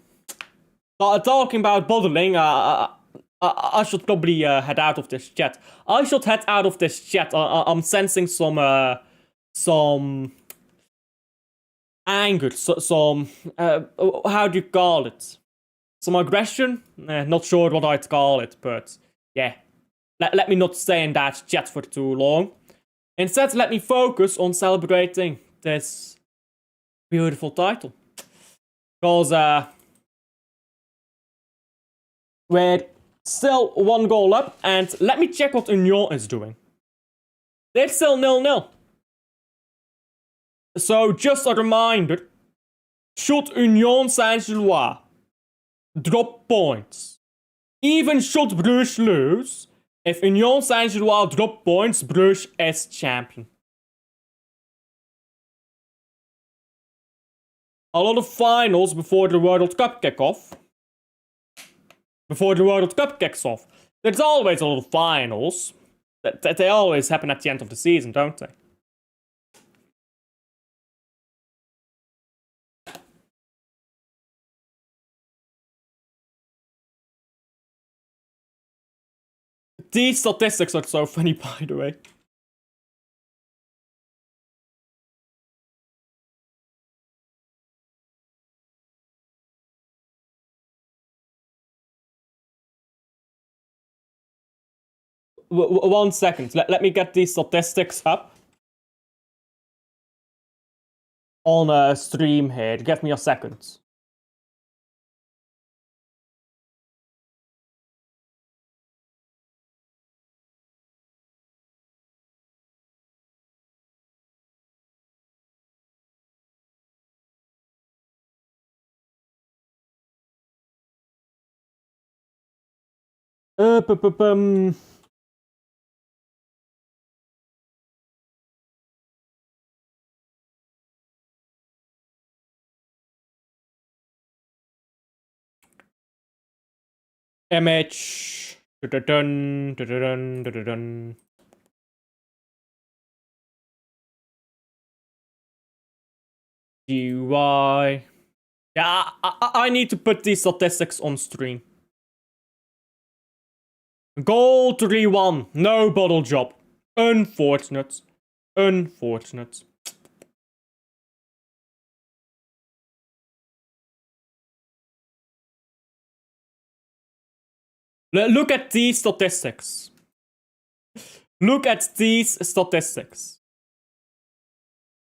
Talking about bottling, I should probably head out of this chat. I should head out of this chat. I'm sensing some anger, some how do you call it? Some aggression? Not sure what I'd call it, but yeah. Let me not stay in that chat for too long. Instead, let me focus on celebrating this beautiful title. Because we're still 1 goal up, and let me check what Union is doing. They're still 0-0. So, just a reminder, should Union Saint-Gilloise drop points, even should Bruges lose, if Union Saint-Gilloise drop points, Bruges is champion. A lot of finals before the World Cup kickoff. Before the World Cup kicks off. There's always a lot of finals. They always happen at the end of the season, don't they? These statistics are so funny, by the way. One second. Let me get these statistics up on a stream here. Give me a second. Image. Dun, dun, dun, dun, dun, dun. GUI. Yeah, I need to put these statistics on stream. Goal 3-1. No bottle job. Unfortunate. Unfortunate. Look at these statistics. Look at these statistics.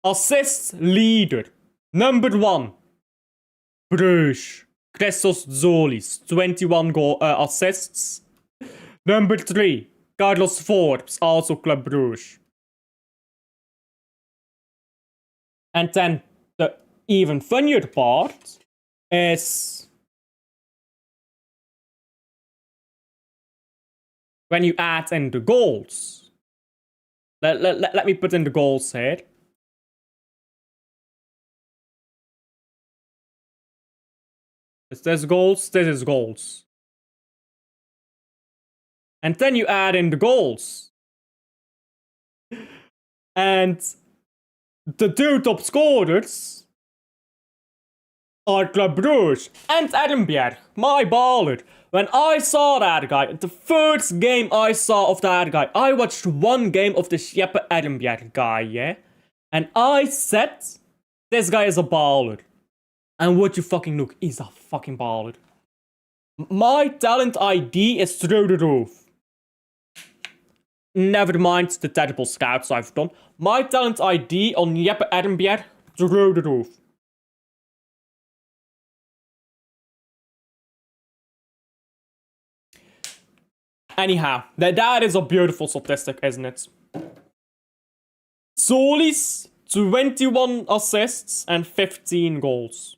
Assist leader. Number 1. Brugge. Christos Zolis. 21 assists. Number 3. Carlos Forbes. Also Club Brugge. And then the even funnier part is when you add in the goals. Let me put in the goals here. This is goals, this is goals. And then you add in the goals. And the two top scorers are Club Brugge and Edinburgh, my baller. When I saw that guy, the first game I saw of that guy, I watched one game of the Jeppe Edinburgh guy, yeah? And I said, this guy is a baller. And would you fucking look, he's a fucking baller. My talent ID is through the roof. Never mind the terrible scouts I've done. My talent ID on Jeppe Edinburgh, through the roof. Anyhow, that is a beautiful statistic, isn't it? Solis, 21 assists and 15 goals.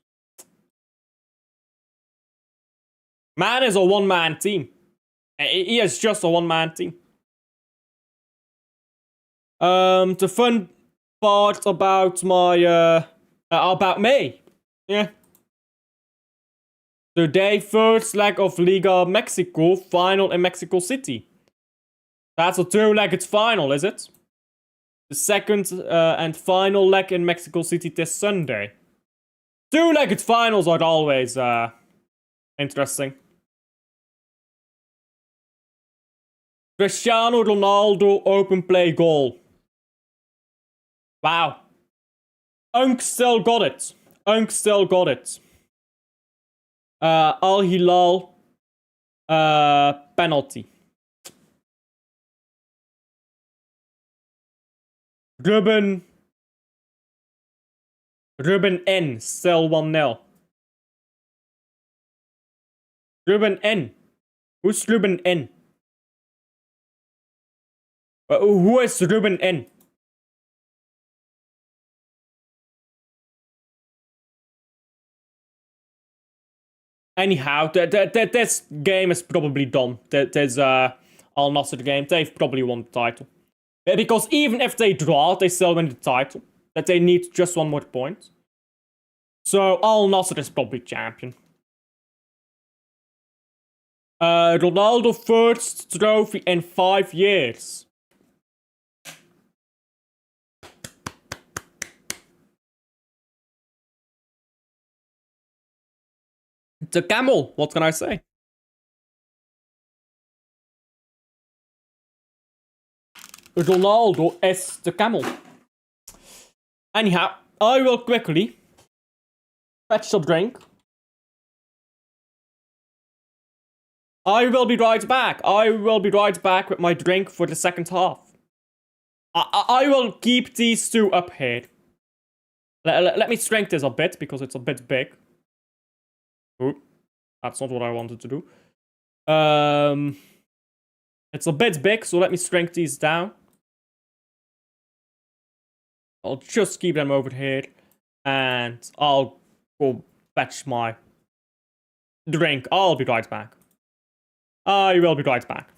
Man is a one-man team. He is just a one-man team. The fun part about about me. Yeah. Today, first leg of Liga Mexico, final in Mexico City. That's a two-legged final, is it? The second and final leg in Mexico City this Sunday. Two-legged finals are always interesting. Cristiano Ronaldo open play goal. Wow. Unk still got it. Unk still got it. Al Hilal penalty. Ruben N still 1-0. Ruben N. Who's Ruben N? Who is Ruben N? Anyhow, this game is probably done. There's Al Nassr game. They've probably won the title. Because even if they draw, they still win the title. That they need just one more point. So Al Nassr is probably champion. Ronaldo first trophy in 5 years. It's a camel, what can I say? Ronaldo is the camel. Anyhow, I will quickly fetch some drink. I will be right back. I will be right back with my drink for the second half. I will keep these two up here. Let me shrink this a bit, because it's a bit big. Ooh, that's not what I wanted to do. It's a bit big, so let me shrink these down. I'll just keep them over here. And I'll go fetch my drink. I'll be right back. I will be right back.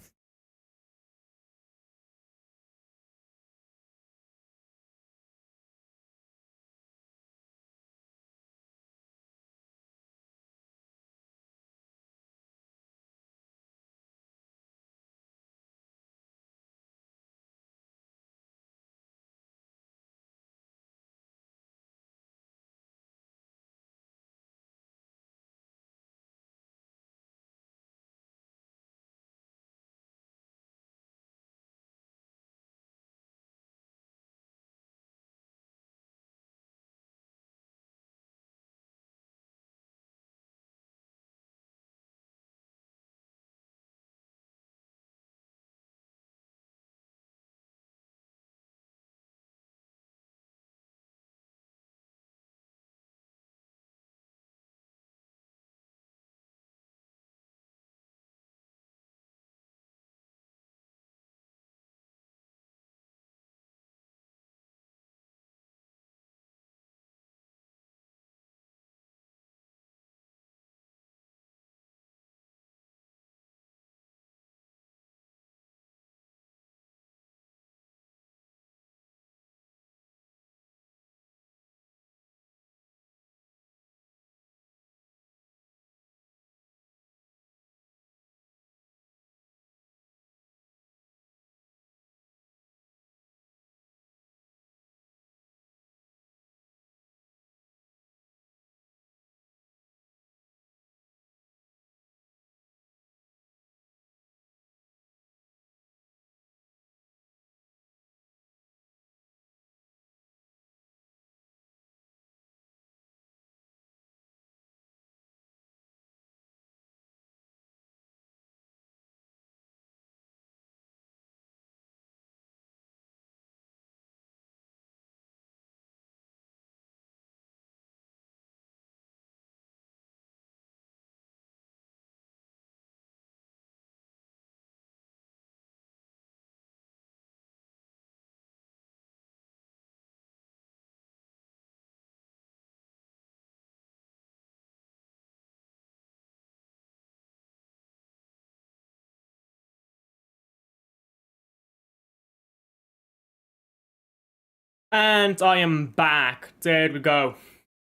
And I am back. There we go.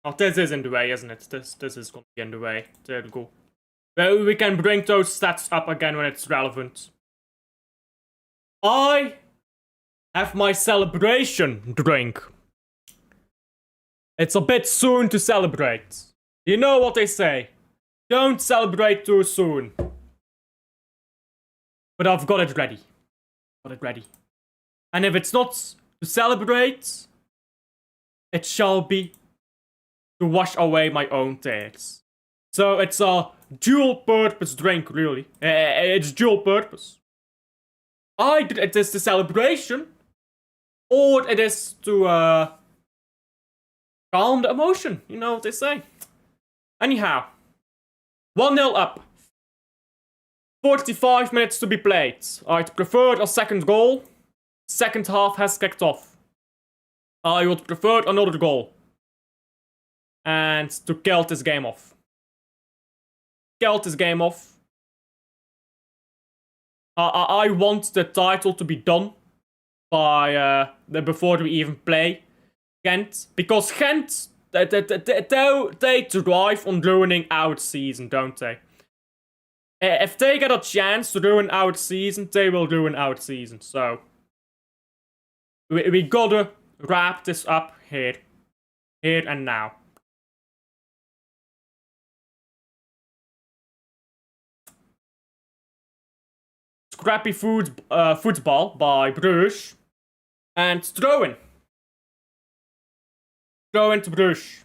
Oh, this is in the way, isn't it? This is going to be in the way. There we go. Well, we can bring those stats up again when it's relevant. I have my celebration drink. It's a bit soon to celebrate. You know what they say. Don't celebrate too soon. But I've got it ready. Got it ready. And if it's not to celebrate, it shall be to wash away my own tears. So it's a dual-purpose drink, really. It's dual-purpose. It is the celebration, or it is to calm the emotion. You know what they say. Anyhow, 1-0 up. 45 minutes to be played. I'd prefer a second goal. Second half has kicked off. I would prefer another goal. And to kill this game off. Kill this game off. I want the title to be done by before we even play Ghent. Because Ghent, they thrive on ruining our season, don't they? If they get a chance to ruin our season, they will ruin our season. So we gotta wrap this up here and now. Scrappy Football by Brugge And throw-in. Throw-in to Brugge.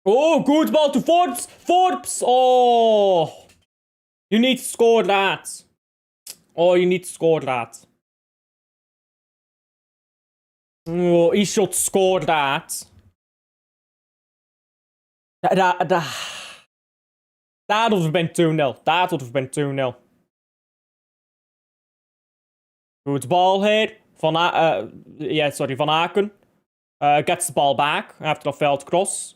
Oh, good ball to Forbes! Forbes! Oh! You need to score that. Oh, you need to score that. Oh, he should score that. That would have been 2-0. That would have been 2-0. Good ball here. Van Aken. Gets the ball back after a failed cross.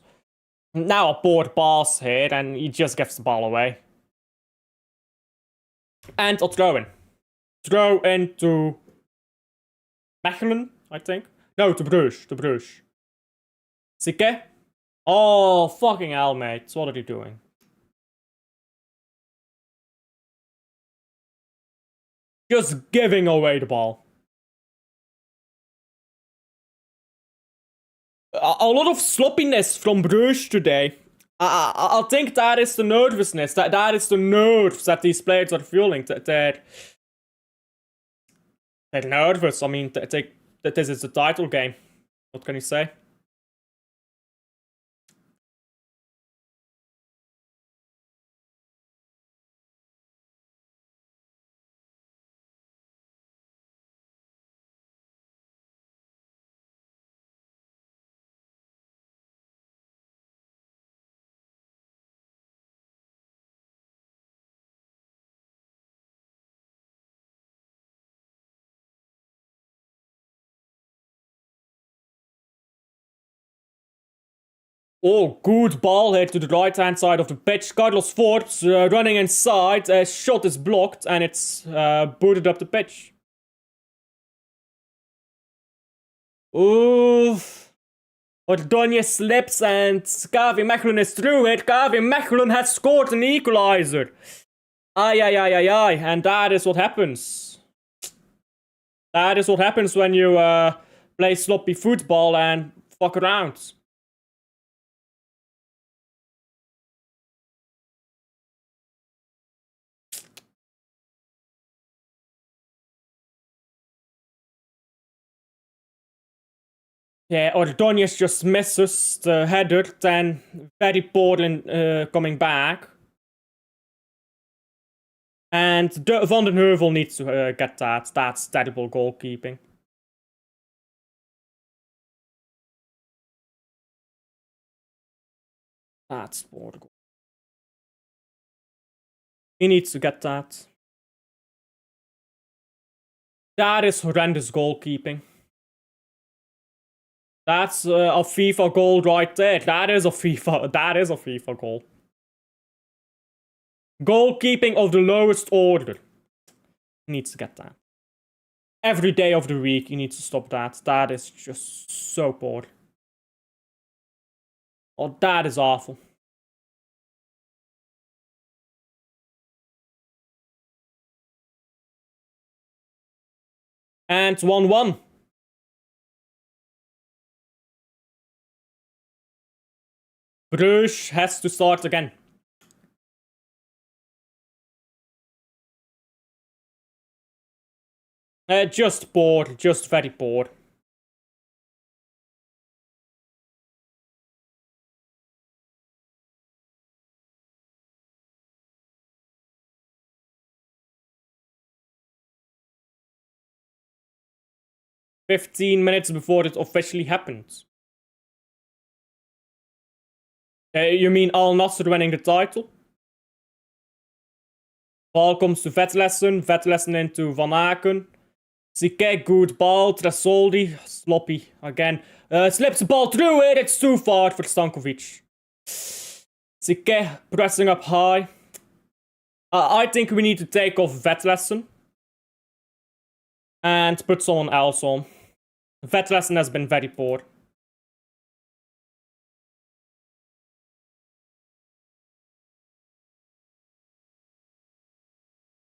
Now a poor pass here, and he just gives the ball away. And a throw-in. Throw-in to Mechelen, I think. No, to Brugge. To Brugge. Sikke? Oh, fucking hell, mate. What are you doing? Just giving away the ball. A lot of sloppiness from Brugge today. I think that is the nervousness. That is the nerves that these players are feeling. They're nervous. I mean, this is a title game. What can you say? Oh, good ball here to the right-hand side of the pitch. Carlos Forbes running inside. Shot is blocked and it's booted up the pitch. Oof. Ordonje slips and KV Mechelen is through it. KV Mechelen has scored an equalizer. Ay. And that is what happens. That is what happens when you play sloppy football and fuck around. Yeah, Ordonez just misses the header, then very poor in coming back. And Van den Heuvel needs to get that. That's terrible goalkeeping. That's poor goal. He needs to get that. That is horrendous goalkeeping. That's a FIFA goal right there. That is a FIFA goal. Goalkeeping of the lowest order. He needs to get that. Every day of the week, you need to stop that. That is just so poor. Oh, that is awful. And 1-1. Brugge has to start again. Just poor, just very poor. "15 minutes before it officially happened." You mean Al Nassr winning the title? Ball comes to Vetlesen into Van Aken. Sikke, good ball. Trasoldi, sloppy again. Slips the ball through it. It's too far for Stankovic. Sikke pressing up high. I think we need to take off Vetlesen and put someone else on. Vetlesen has been very poor.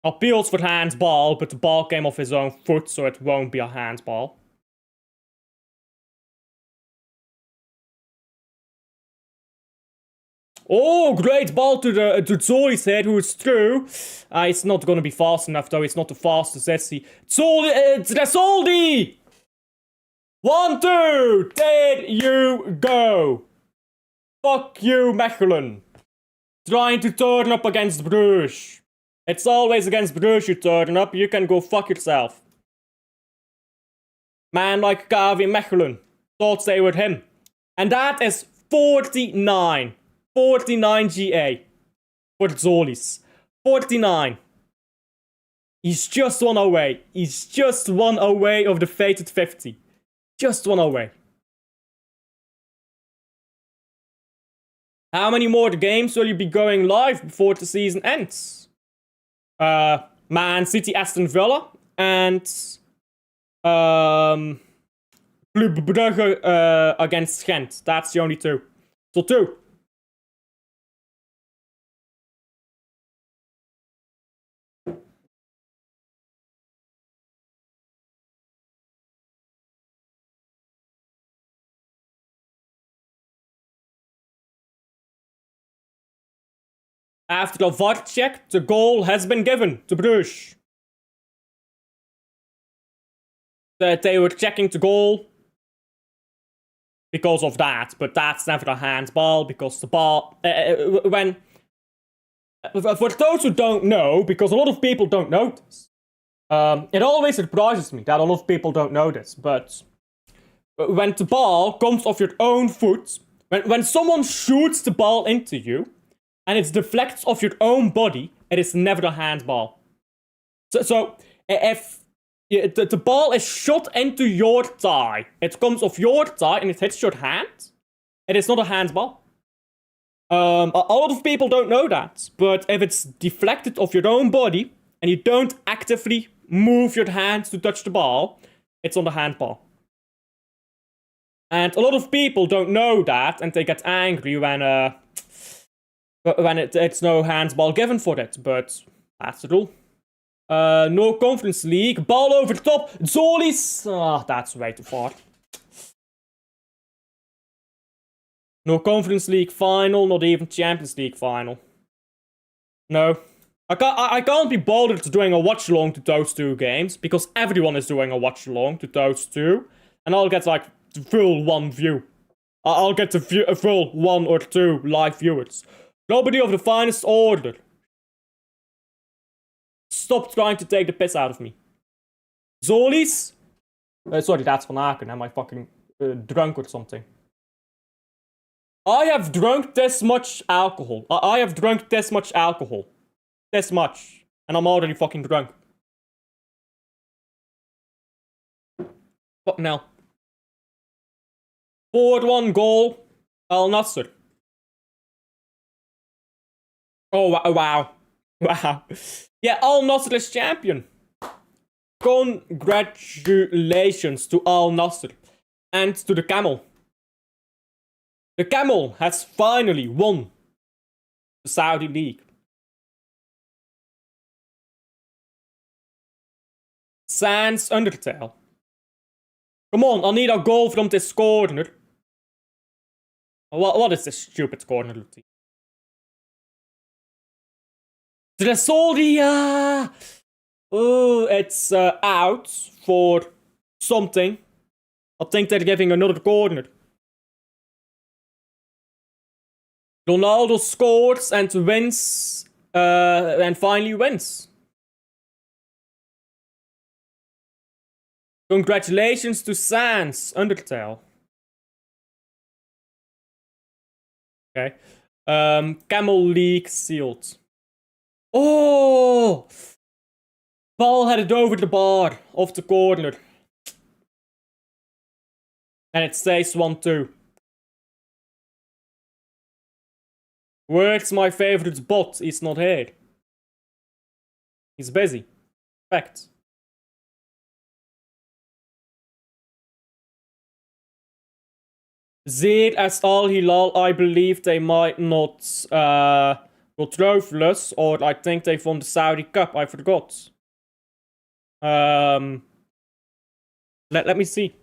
Appeals for handball, but the ball came off his own foot, so it won't be a handball. Oh, great ball to Zoli's head, who is through. It's not gonna be fast enough, though. It's not the fastest, is he? Zoldi! 1, 2! There you go! Fuck you, Mechelen. Trying to turn up against Brugge. It's always against Brugge you turn up. You can go fuck yourself. Man like KV Mechelen. Thought they were him. And that is 49. 49 GA. For Zolis. 49. He's just one away. He's just one away of the fated 50. Just one away. How many more games will you be going live before the season ends? Man City, Aston Villa, and Club Brugge against Gent. That's the only two. So 2. After a VAR check, the goal has been given to Brugge. That they were checking the goal because of that, but that's never a handball because the ball for those who don't know, because a lot of people don't know this, it always surprises me that a lot of people don't know this, but when the ball comes off your own foot, when someone shoots the ball into you, and it deflects off your own body, it is never a handball. So if the ball is shot into your thigh, it comes off your thigh and it hits your hand, it is not a handball. A lot of people don't know that, but if it's deflected off your own body, and you don't actively move your hands to touch the ball, it's on the handball. And a lot of people don't know that, and they get angry when it's no handball given for it, but that's the rule. No Conference League, ball over the top, Zolis! Ah, that's way too far. No Conference League final, not even Champions League final. No. I can't be bothered doing a watch-along to those 2 games, because everyone is doing a watch-along to those 2, and I'll get like the full 1 view. I'll get a full 1 or 2 live viewers. Nobody of the finest order. Stop trying to take the piss out of me. Zolis? Sorry, that's Van Aken. Am I fucking drunk or something? I have drunk this much alcohol. I have drunk this much alcohol. This much. And I'm already fucking drunk. Fucking hell. 4-1 goal. Al Nassr. Oh, wow. Wow. Yeah, Al Nassr is champion. Congratulations to Al Nassr. And to the Camel. The Camel has finally won the Saudi League. Sans Undertale. Come on, I need a goal from this corner. What is this stupid corner routine? Tresoldia! Oh, it's out for something. I think they're giving another corner. Ronaldo scores and wins, and finally wins. Congratulations to Sans Undertale. Okay. Camel League sealed. Oh! Ball headed over the bar off the corner. And it stays 1-2. Where's my favorite bot? He's not here. He's busy. Fact. Zeer as Al Hilal, I believe they might not go trophyless, or I think they won the Saudi Cup, I forgot. Let me see.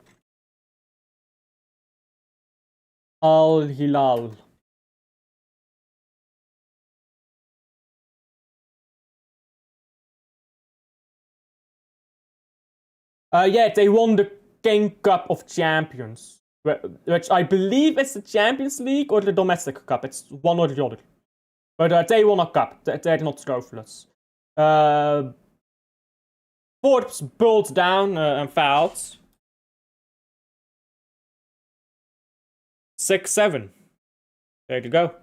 Al Hilal. Yeah, they won the King Cup of Champions, which I believe is the Champions League or the Domestic Cup. It's one or the other. But they won a cup. They're not trophyless. Forbes pulled down and fouled. 6-7. There you go.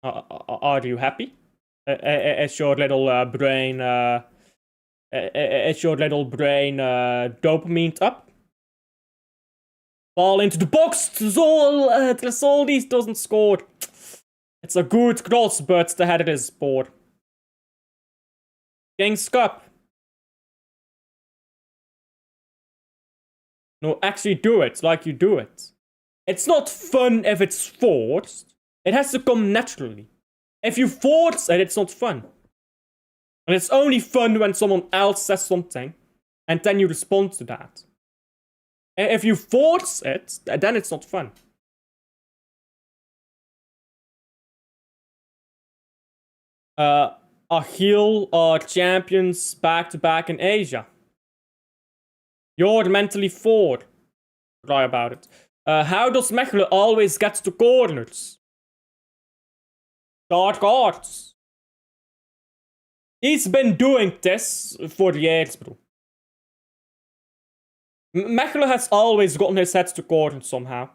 Are you happy? Is your little brain dopamine up? Ball into the box. Tresoldi doesn't score. It's a good cross, but the header is poor. King's Cup. No, actually do it like you do it. It's not fun if it's forced. It has to come naturally. If you force it, it's not fun. And it's only fun when someone else says something, and then you respond to that. If you force it, then it's not fun. Achille are champions back-to-back in Asia. You're mentally forward. Lie about it. How does Mechelen always get to corners? Dark arts. He's been doing this for years, bro. Mechelen has always gotten his heads to corners somehow.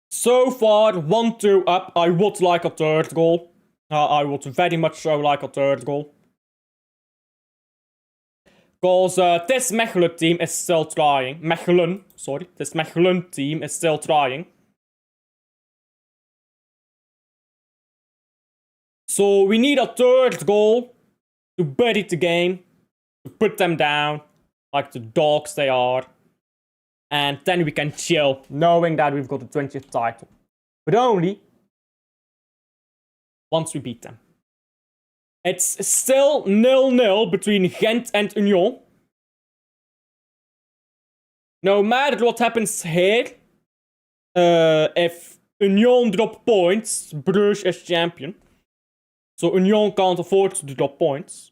So far, 1-2 up. I would like a third goal. I would very much so like a third goal. Because this Mechelen team is still trying. This Mechelen team is still trying. So we need a third goal to bury the game. To put them down. Like the dogs they are. And then we can chill, knowing that we've got the 20th title. But only once we beat them. It's still 0-0 between Gent and Union. No matter what happens here, if Union drop points, Brugge is champion. So Union can't afford to drop points.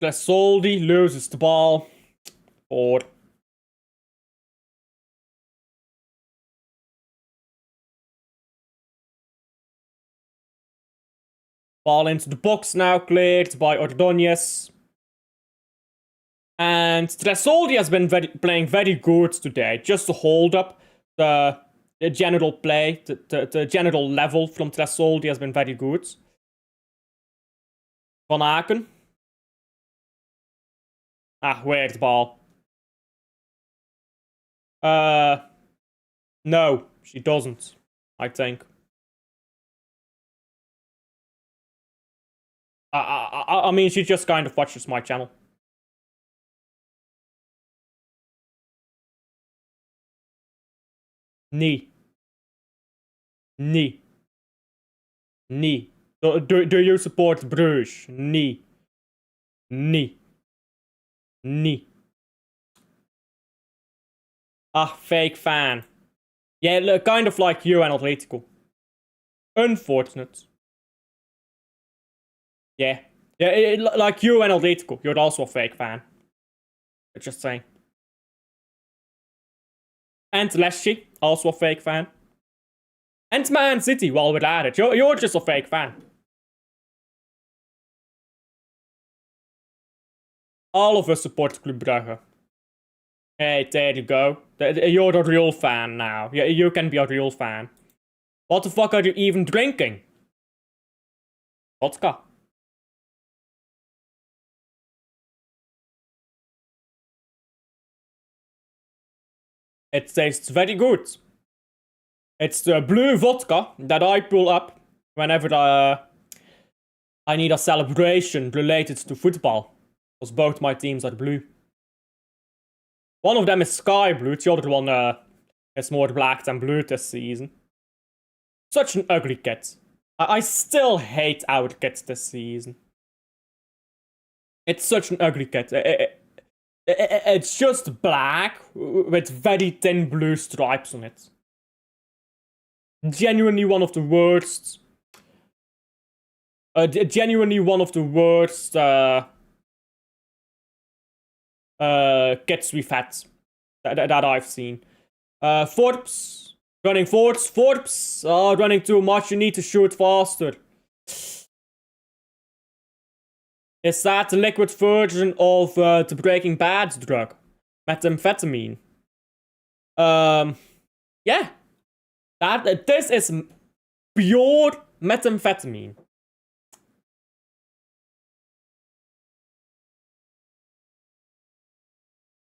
Tresoldi loses the ball. Or ball into the box now, cleared by Ordonez. And Tresoldi has been playing very good today, just to hold up the general play, the general level from Tresoldi has been very good. Van Aken. Weird ball. No, she doesn't, I think. I mean, she just kind of watches my channel. Nee. Nee. Nee. Do you support Bruges? Nee. Nee. Nee. Fake fan. Yeah, kind of like you and Atletico. Unfortunate. Yeah. Yeah, like you and Atletico. You're also a fake fan. Just saying. And Leschi, also a fake fan. And Man City, while we're at it. You're just a fake fan. All of us support Club Brugge. Hey, there you go. You're a real fan now. Yeah, you can be a real fan. What the fuck are you even drinking? Vodka. It tastes very good. It's the blue vodka that I pull up whenever I need a celebration related to football. Because both my teams are blue. One of them is sky blue, the other one is more black than blue this season. Such an ugly kit. I still hate our kit this season. It's such an ugly kit. It's just black with very thin blue stripes on it. Genuinely one of the worst. Genuinely one of the worst kits we've had that I've seen. Forbes. Running forwards. Forbes. Oh, running too much. You need to shoot faster. Is that the liquid version of the Breaking Bad drug? Methamphetamine. Yeah. This is pure methamphetamine.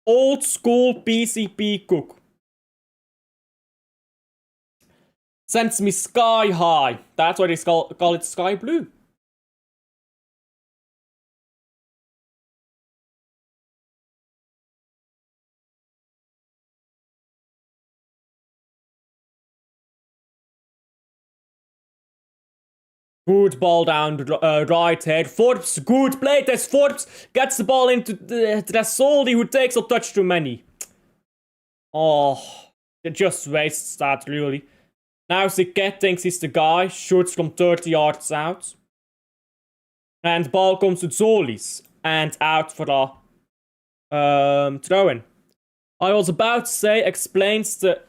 Old school PCP cook. Sends me sky high. That's why they call it sky blue. Good ball down right head. Forbes, good play. There's Forbes. Gets the ball into Tresoldi, who takes a touch too many. Oh, it just wastes that, really. Now Ziquet thinks he's the guy. Shoots from 30 yards out. And the ball comes to Zolis. And out for a throw-in. I was about to say explains the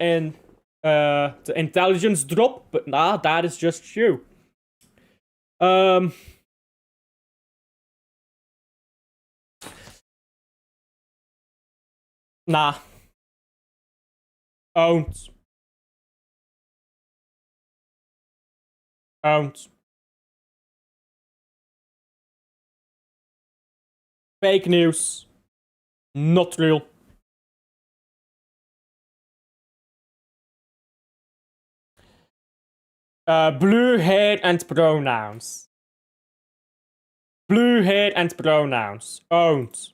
intelligence drop. But nah, that is just you. Nah. Owned. Owned. Fake news. Not real. Blue hair and pronouns. Blue hair and pronouns. Owned.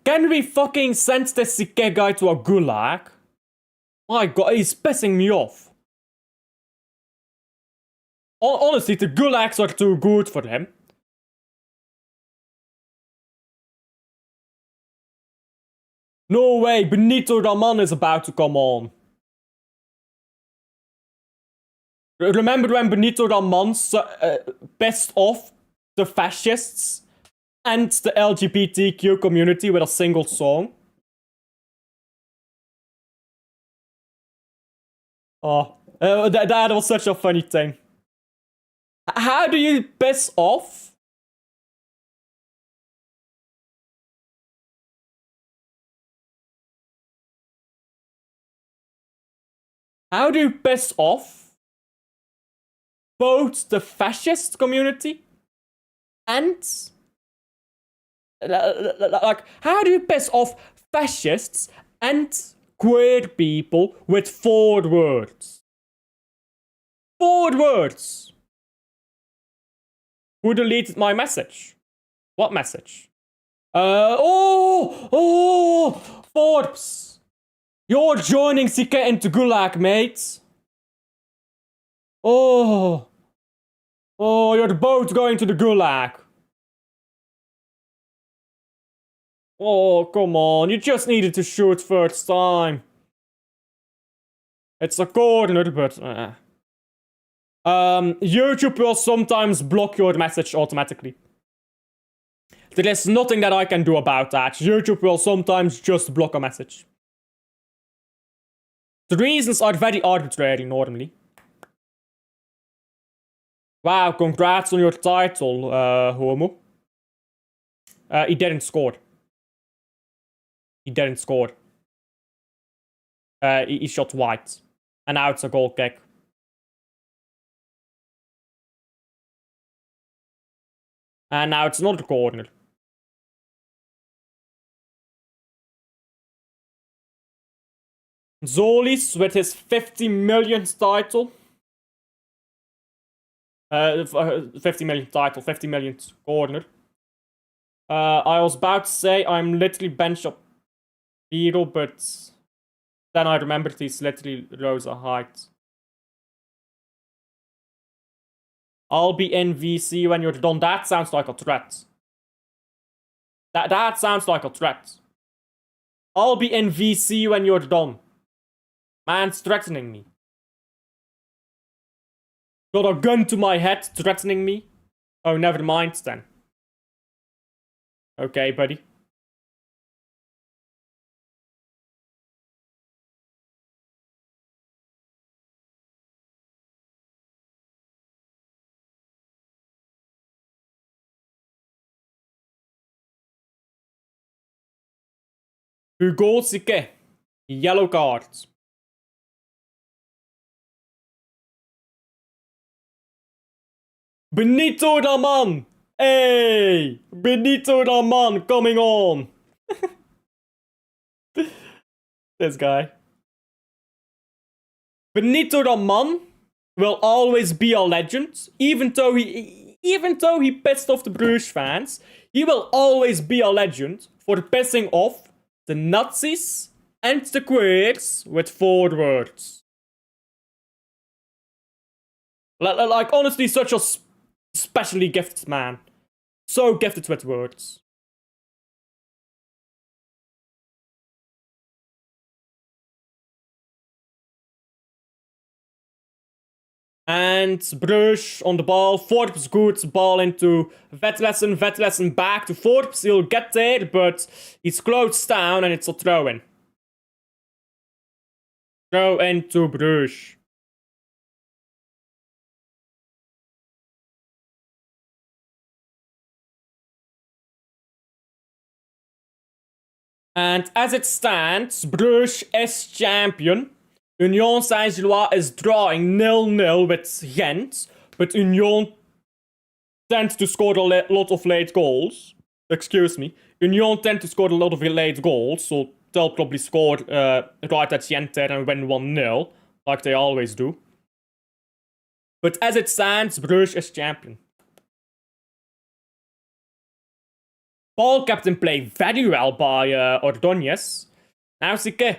Can we fucking send this Ziquet guy to a gulag? My god, he's pissing me off. Honestly, the gulags are too good for him. No way, Benito Raman is about to come on. Remember when Benito Raman pissed off the fascists and the LGBTQ community with a single song? Oh, that was such a funny thing. How do you piss off? How do you piss off both the fascist community and like, how do you piss off fascists and queer people with 4 words? 4 words. Who deleted my message? What message? Forbes! You're joining Ziquet into Gulag, mate. Oh, you're both going to the Gulag. Oh, come on. You just needed to shoot first time. It's a corner, but... YouTube will sometimes block your message automatically. There is nothing that I can do about that. YouTube will sometimes just block a message. The reasons are very arbitrary normally. Wow, congrats on your title, Homo. He didn't score. He didn't score. He shot wide. And now it's a goal kick. And now it's another corner. Zolis with his 50 millionth title. 50 millionth title, 50 millionth corner. I was about to say I'm literally bench up hero, but then I remembered he's literally rows of height. I'll be in VC when you're done. That sounds like a threat. That sounds like a threat. I'll be in VC when you're done. Man's threatening me. Got a gun to my head threatening me? Oh, never mind then. Okay, buddy. Ugolsike. Yellow cards. Benito the man! Hey! Benito the man coming on! This guy. Benito the man will always be a legend. Even though he pissed off the Bruges fans, he will always be a legend for pissing off the Nazis and the queers with 4 words. Like, honestly, such a specially gifted man. So gifted with words. And Bruges on the ball. Forbes good. Ball into Vetlesen. Vetlesen back to Forbes. He'll get there, but he's closed down and it's a throw-in. Throw-in to Bruges. And as it stands, Bruges is champion. Union Saint-Gilloise is drawing 0-0 with Ghent, but Union tends to score a lot of late goals. Excuse me. Union tend to score a lot of late goals, so they'll probably score right at Ghent there and win 1-0, like they always do. But as it stands, Bruges is champion. Ball kept in play very well by Ordóñez. Now Sique.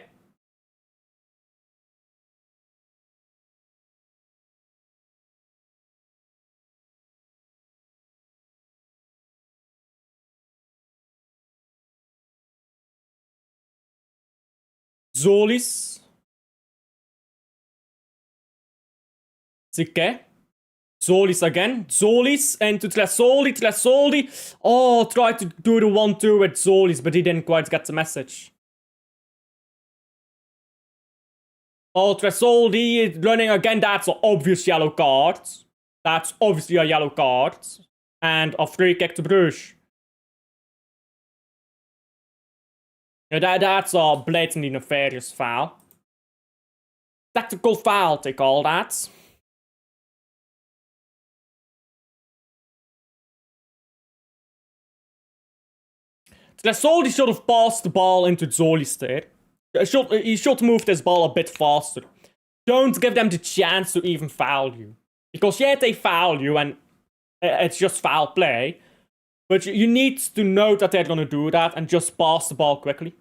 Zolis. Sique. Zolis again. Zolis into Tresoli. Tresoli. Oh, tried to do the 1-2 with Zolis, but he didn't quite get the message. Oh, Tresoli running again. That's an obvious yellow card. That's obviously a yellow card. And a free kick to Bruges. Yeah, that's a blatantly nefarious foul. Tactical foul, they call that. Tresoli should have passed the ball into Zolis there. He should move this ball a bit faster. Don't give them the chance to even foul you. Because yeah, they foul you and it's just foul play. But you need to know that they're going to do that and just pass the ball quickly.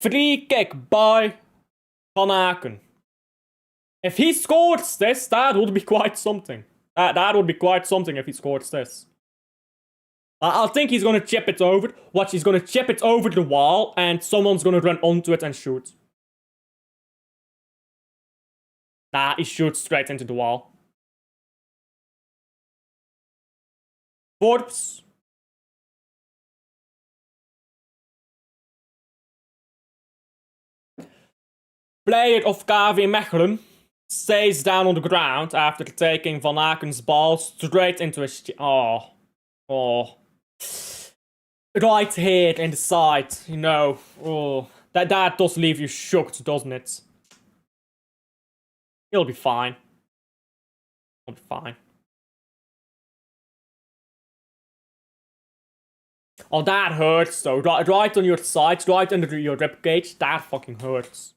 Free kick by Van Aken. If he scores this, that would be quite something. That would be quite something if he scores this. I think he's going to chip it over. Watch, he's going to chip it over the wall and someone's going to run onto it and shoot. Nah, he shoots straight into the wall. Forbes. Player of KV Mechelen stays down on the ground after taking Van Aken's ball straight into his... Oh. Right here in the side, you know. Oh. That does leave you shocked, doesn't it? He'll be fine. He'll be fine. Oh, that hurts though. Right on your side, right under your ribcage. That fucking hurts.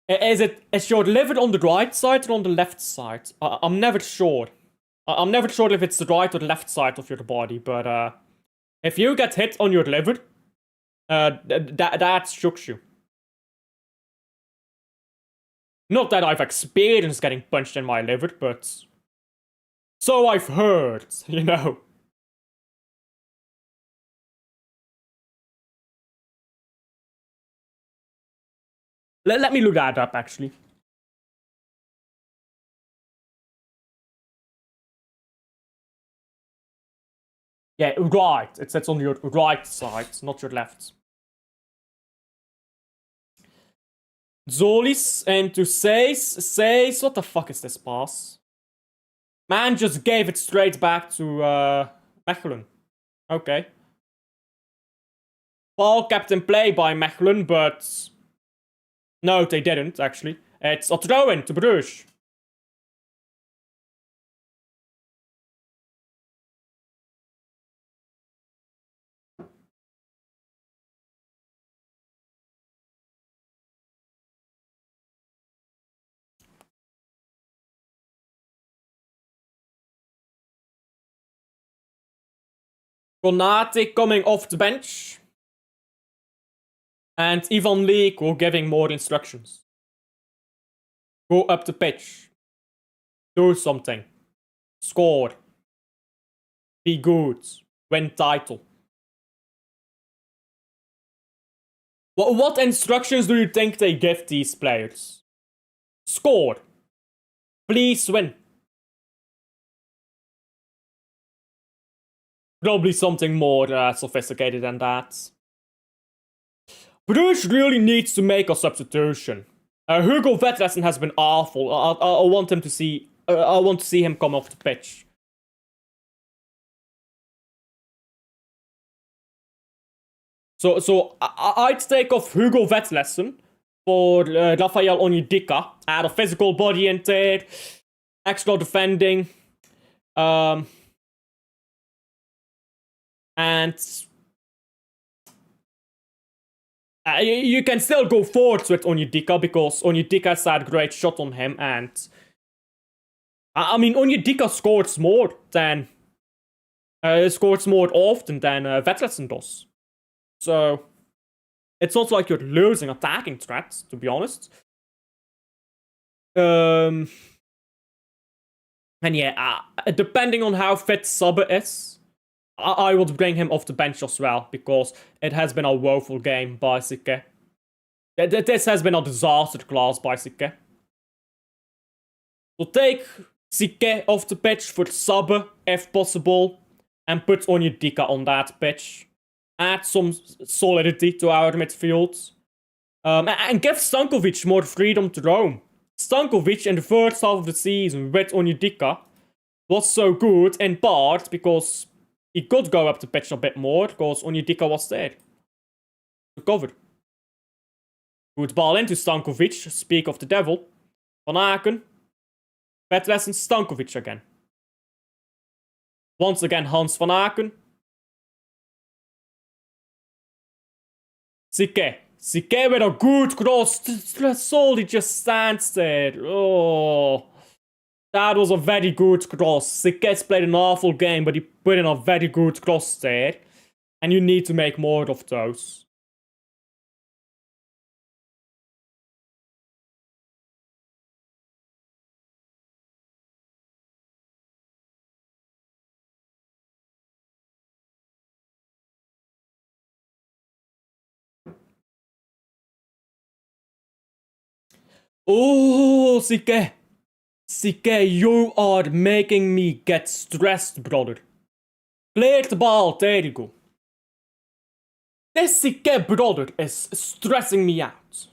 Is your liver on the right side or on the left side? I'm never sure. I'm never sure if it's the right or the left side of your body, but if you get hit on your liver, that shocks you. Not that I've experienced getting punched in my liver, but so I've heard, you know. Let me look that up, actually. Yeah, right. It says on your right side, not your left. Zolis into Says. What the fuck is this pass? Man just gave it straight back to Mechelen. Okay. Ball kept in play by Mechelen, but... No, they didn't, actually. It's a throw-in to Brugge. Konate coming off the bench. And Ivan Leko giving more instructions. Go up the pitch. Do something. Score. Be good. Win title. What instructions do you think they give these players? Score. Please win. Probably something more sophisticated than that. Brugge really needs to make a substitution. Hugo Vetlesen has been awful. I want him to see. I want to see him come off the pitch. So I'd take off Hugo Vetlesen for Rafael Onyedika. Add a physical body in there, extra defending, and you can still go forwards with Onyedika because Onyedika's had a great shot on him, and I mean Onyedika scores more often than Vetlesen does. So it's not like you're losing attacking threats, to be honest. And yeah, depending on how fit Subbe is, I would bring him off the bench as well, because it has been a woeful game by Sikke. This has been a disaster class by Sikke. So take Sikke off the pitch for Subbe, if possible, and put Onyedika on that pitch. Add some solidity to our midfield. And give Stankovic more freedom to roam. Stankovic in the first half of the season with Onyedika was so good in part because he could go up the pitch a bit more because Onyedika was there to cover. Good ball into Stankovic. Speak of the devil. Van Aken. Vetlesen, Stankovic again. Once again Hans Van Aken. Sikke with a good cross. Solly just stands there. Oh. That was a very good cross. Sikke's played an awful game, but he put in a very good cross there. And you need to make more of those. Oh, Sike. Sike, you are making me get stressed, brother. Clear the ball, there you go. This Sike brother is stressing me out.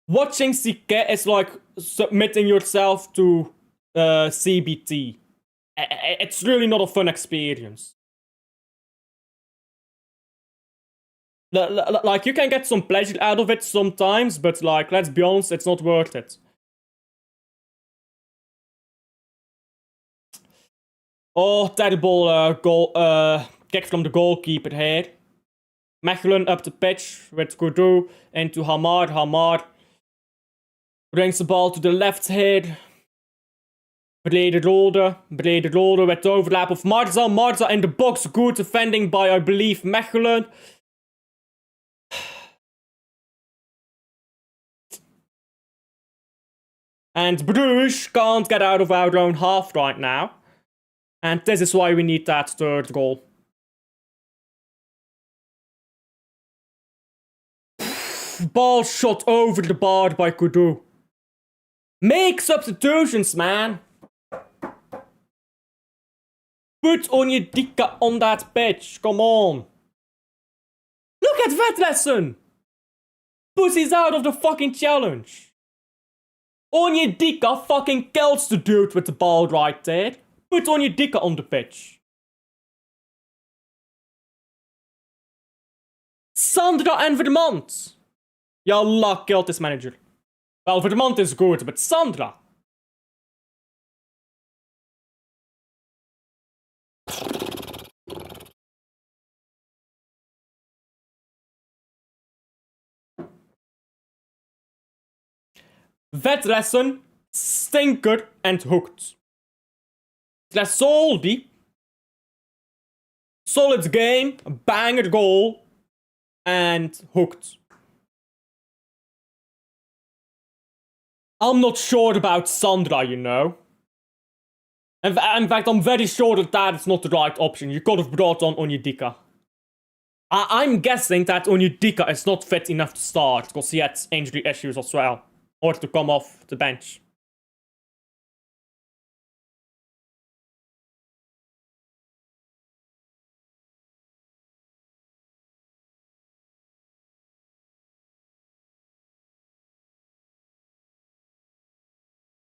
Watching Sike is like submitting yourself to CBT. It's really not a fun experience. Like, you can get some pleasure out of it sometimes, but like, let's be honest, it's not worth it. Oh, terrible goal, kick from the goalkeeper here. Mechelen up the pitch with Kudu into Hamar. Hamar brings the ball to the left here. Brede Rode with the overlap of Marza. Marza in the box, good defending by, I believe, Mechelen. And Bruges can't get out of our own half right now. And this is why we need that third goal. Ball shot over the bar by Kudu. Make substitutions, man. Put Onyedika on that pitch. Come on. Look at Vetlessen. Pussy's out of the fucking challenge. Onyedika fucking kills the dude with the ball right there. Put Onyedika on the pitch. Sandra and Vermont. Yallah killed this manager. Well, Vermont is good, but Sandra. Vetlessen, stinker and hooked. Slasoldi. Solid game, banger goal, and hooked. I'm not sure about Sandra, you know. In fact, I'm very sure that that is not the right option. You could have brought on Onyedika. I'm guessing that Onyedika is not fit enough to start, because he had injury issues as well. Or to come off the bench.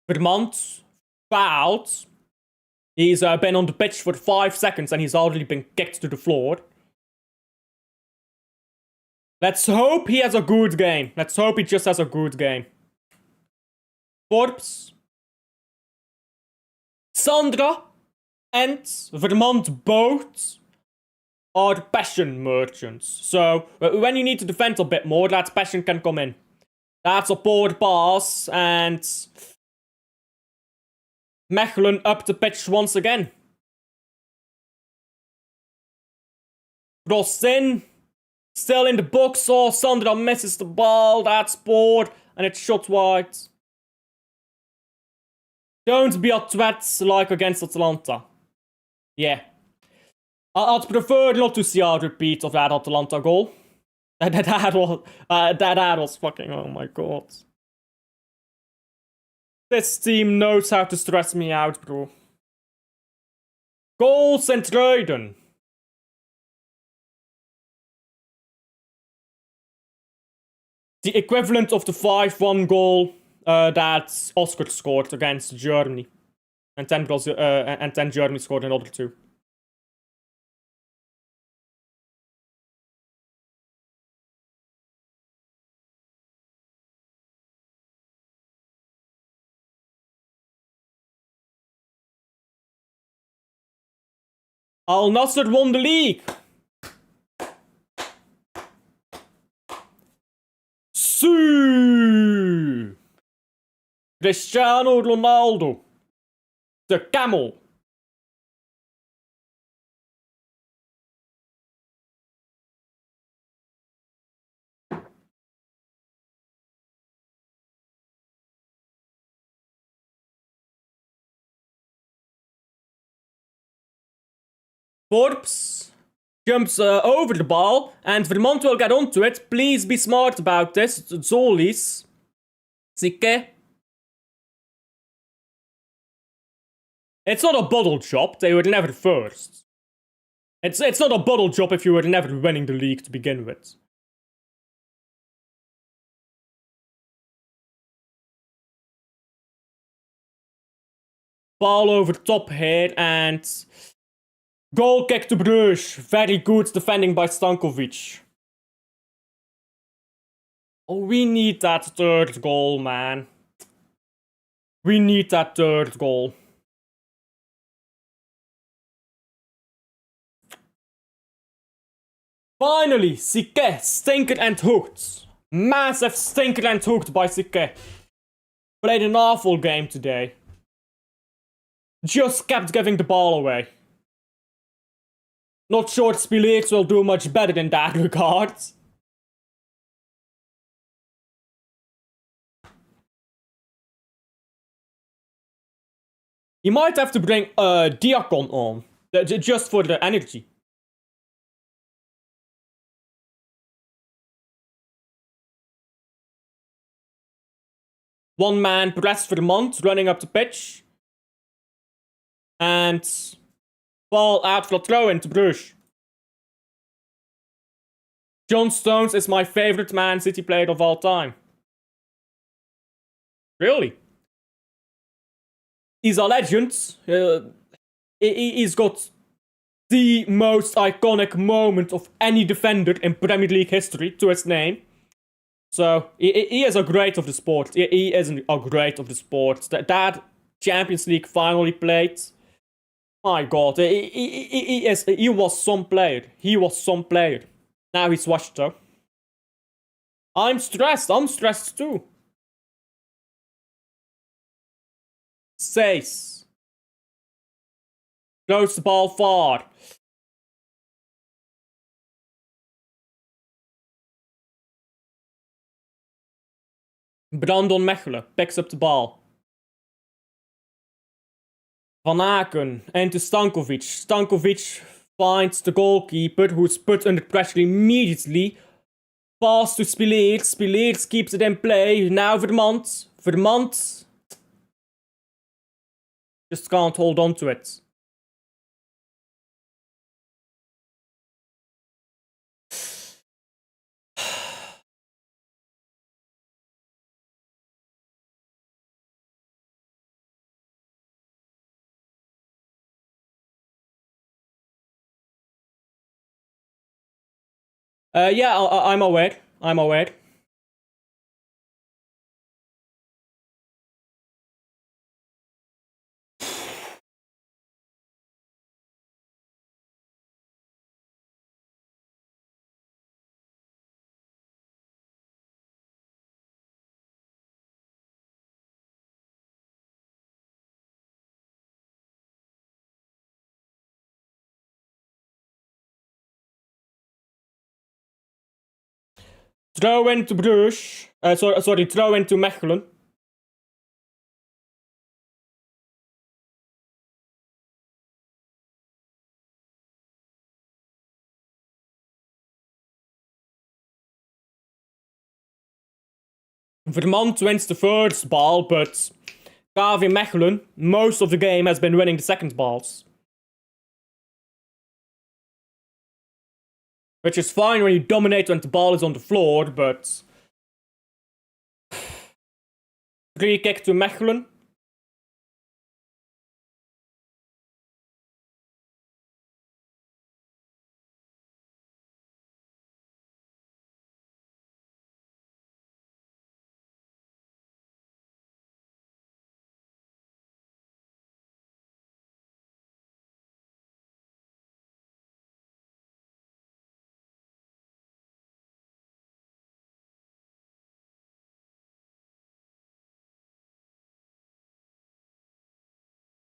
Vermont fouled. He's been on the pitch for 5 seconds and he's already been kicked to the floor. Let's hope he has a good game. Let's hope he just has a good game. Forbes, Sandra, and Vermont both are passion merchants. So when you need to defend a bit more, that passion can come in. That's a poor pass, and Mechelen up the pitch once again. Cross in. Still in the box. Oh, Sandra misses the ball. That's poor. And it's shot wide. Don't be a twat like against Atalanta. Yeah. I'd prefer not to see a repeat of that Atalanta goal. That was fucking, oh my god. This team knows how to stress me out, bro. Goals and Truiden. The equivalent of the 5-1 goal that Oscar scored against Germany. And then Germany scored another 2. Al Nassr won the league. Cristiano Ronaldo. The camel. Forbes jumps over the ball, and Vermont will get onto it. Please be smart about this. Zoli's. Sikke. It's not a bottle job. They were never first. It's not a bottle job if you were never winning the league to begin with. Ball over top here, and goal kick to Brugge. Very good defending by Stankovic. Oh, we need that third goal, man. We need that third goal. Finally, Sikke, stinker and hooked. Massive stinker and hooked by Sikke. Played an awful game today. Just kept giving the ball away. Not sure Spileers will do much better in that regard. You might have to bring Diakon on. Just for the energy. One man press Vermont running up the pitch. And ball out for a throw into Brugge. John Stones is my favorite Man City player of all time. Really? He's a legend. He's got the most iconic moment of any defender in Premier League history to his name. So, he is a great of the sport. He is a great of the sport. That Champions League final he played. My god, he was some player. He was some player. Now he's washed though. I'm stressed too. Says. Throws the ball far. Brandon Mechelen picks up the ball. Van Aken into Stankovic. Stankovic finds the goalkeeper, who's put under pressure immediately. Pass to Spileers. Spileers keeps it in play. Now Vermont. Vermont just can't hold on to it. Yeah, I'm aware. I'm aware. Throw into Brugge. Sorry, throw into Mechelen. Vermont wins the first ball, but KV Mechelen, most of the game, has been winning the second balls. Which is fine when you dominate when the ball is on the floor, but... Free kick to Mechelen.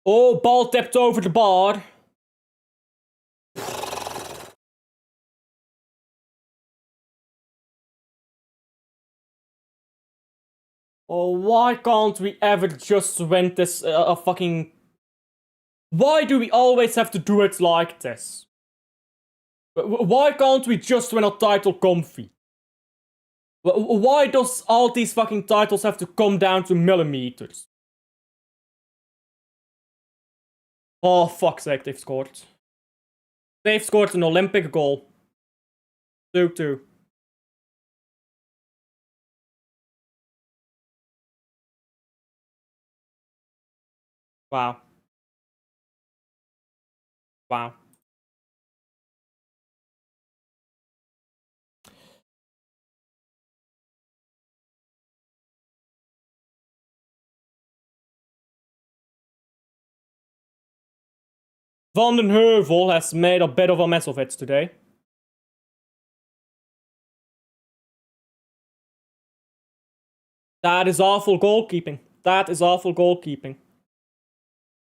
Oh, ball tipped over the bar. Oh, why can't we ever just win this a fucking Why do we always have to do it like this? Why can't we just win a title comfy? Why does all these fucking titles have to come down to millimeters? Oh, fuck's sake, they've scored. They've scored an Olympic goal. 2-2. Wow. Wow. Van den Heuvel has made a bit of a mess of it today. That is awful goalkeeping. That is awful goalkeeping.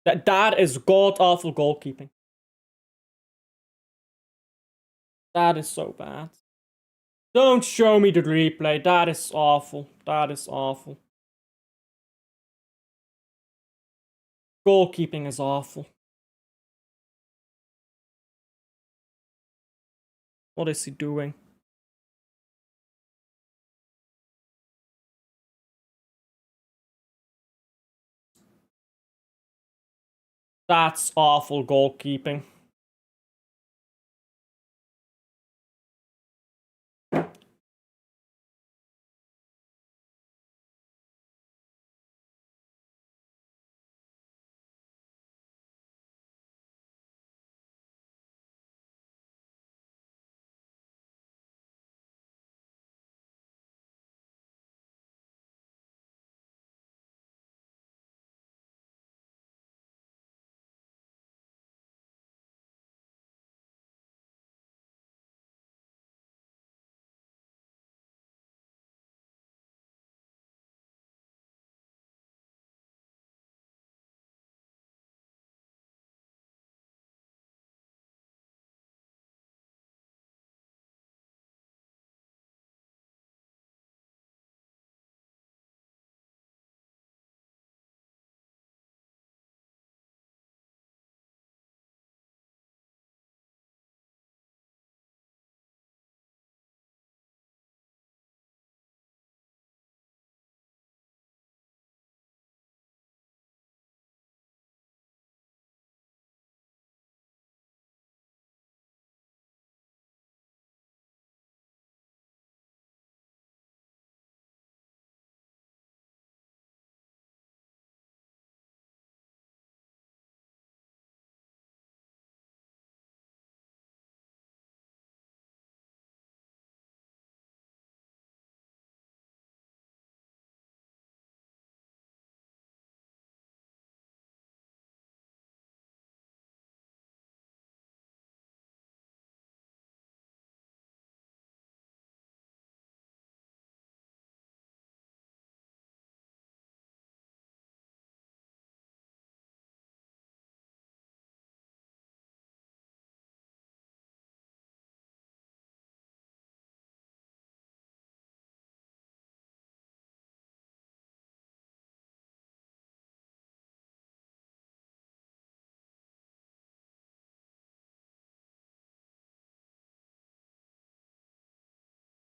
That is god-awful goalkeeping. That is so bad. Don't show me the replay. That is awful. That is awful. Goalkeeping is awful. What is he doing? That's awful goalkeeping.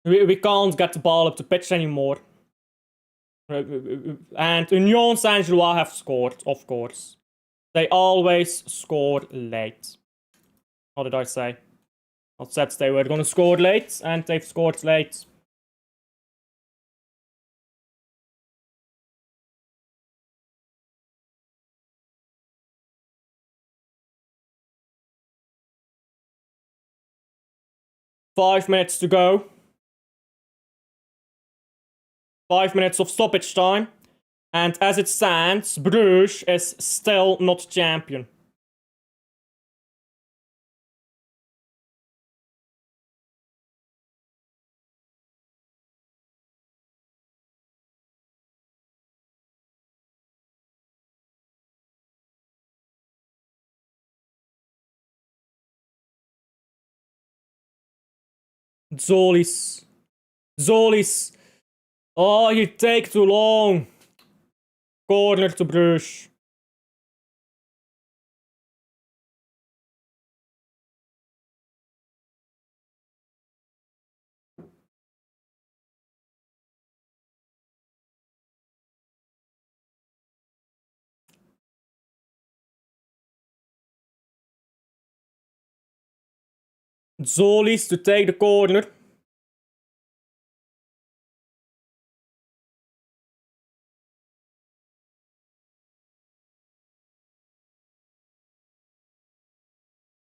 We can't get the ball up the pitch anymore. And Union Saint-Gilloise have scored, of course. They always score late. What did I say? I said they were gonna score late, and they've scored late. Five minutes to go. 5 minutes of stoppage time. And as it stands, Brugge is still not champion. Zolis. Zolis. Oh, you take too long. Corner to Brugge. Zolis to take the corner.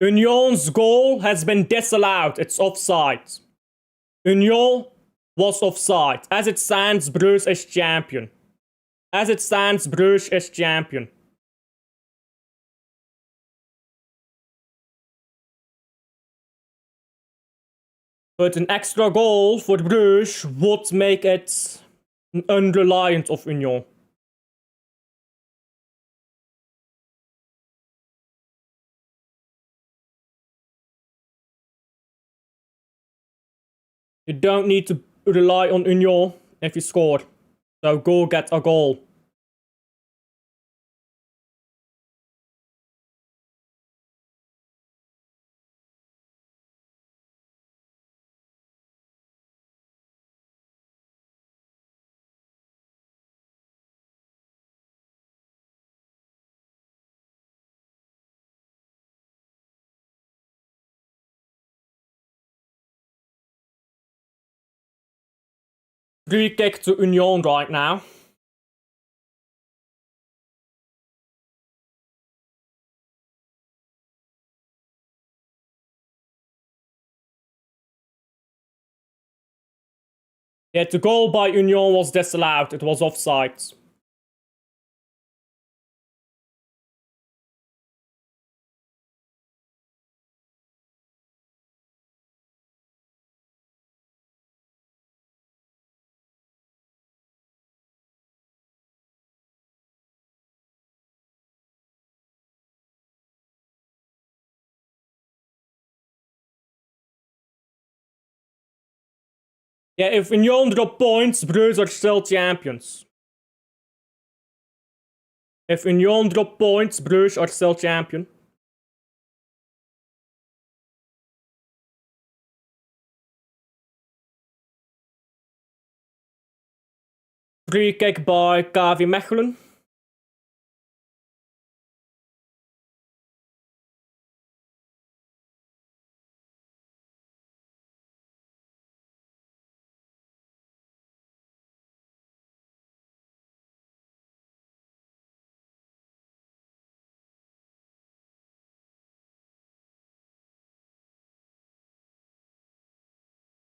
Union's goal has been disallowed. It's offside. Union was offside. As it stands, Brugge is champion. As it stands, Brugge is champion. But an extra goal for Brugge would make it unreliant of Union. You don't need to rely on Union if you score. So go get a goal. Free kick to Union right now. Yeah, the goal by Union was disallowed. It was offside. Yeah, if Union drop points, Brugge are still champions. If Union drop points, Brugge are still champion. Free kick by KV Mechelen.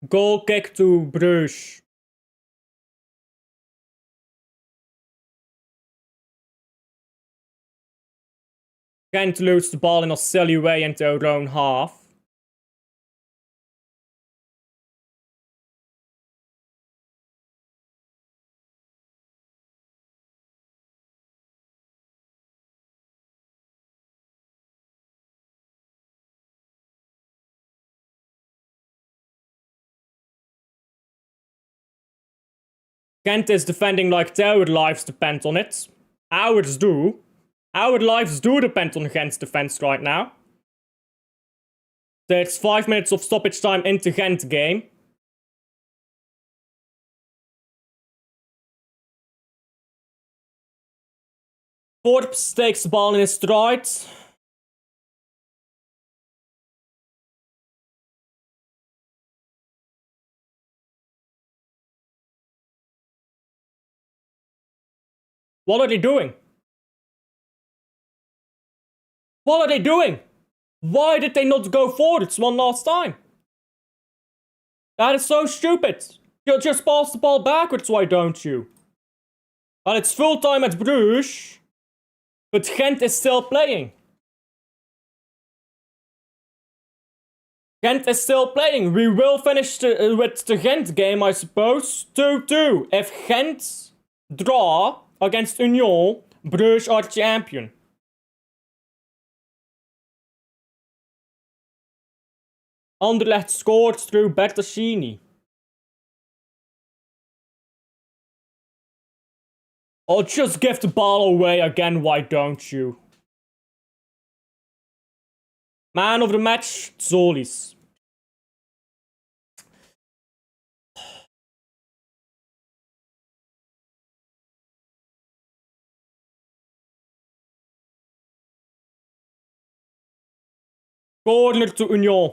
Goal kick to Brugge. Can't lose the ball in a silly way into their own half. Kent is defending like their lives depend on it. Ours do. Our lives do depend on Gent's defense right now. There's 5 minutes of stoppage time into Gent game. Forbes takes the ball in his stride. What are they doing? What are they doing? Why did they not go forwards one last time? That is so stupid. You just pass the ball backwards, why don't you? Well, it's full time at Brugge, but Gent is still playing. Gent is still playing. We will finish with the Gent game, I suppose. 2-2. If Gent draw against Union, Brugge are champion. Anderlecht scored through Bertaccini. Oh, just give the ball away again, why don't you? Man of the match, Zolis. Corner to Union.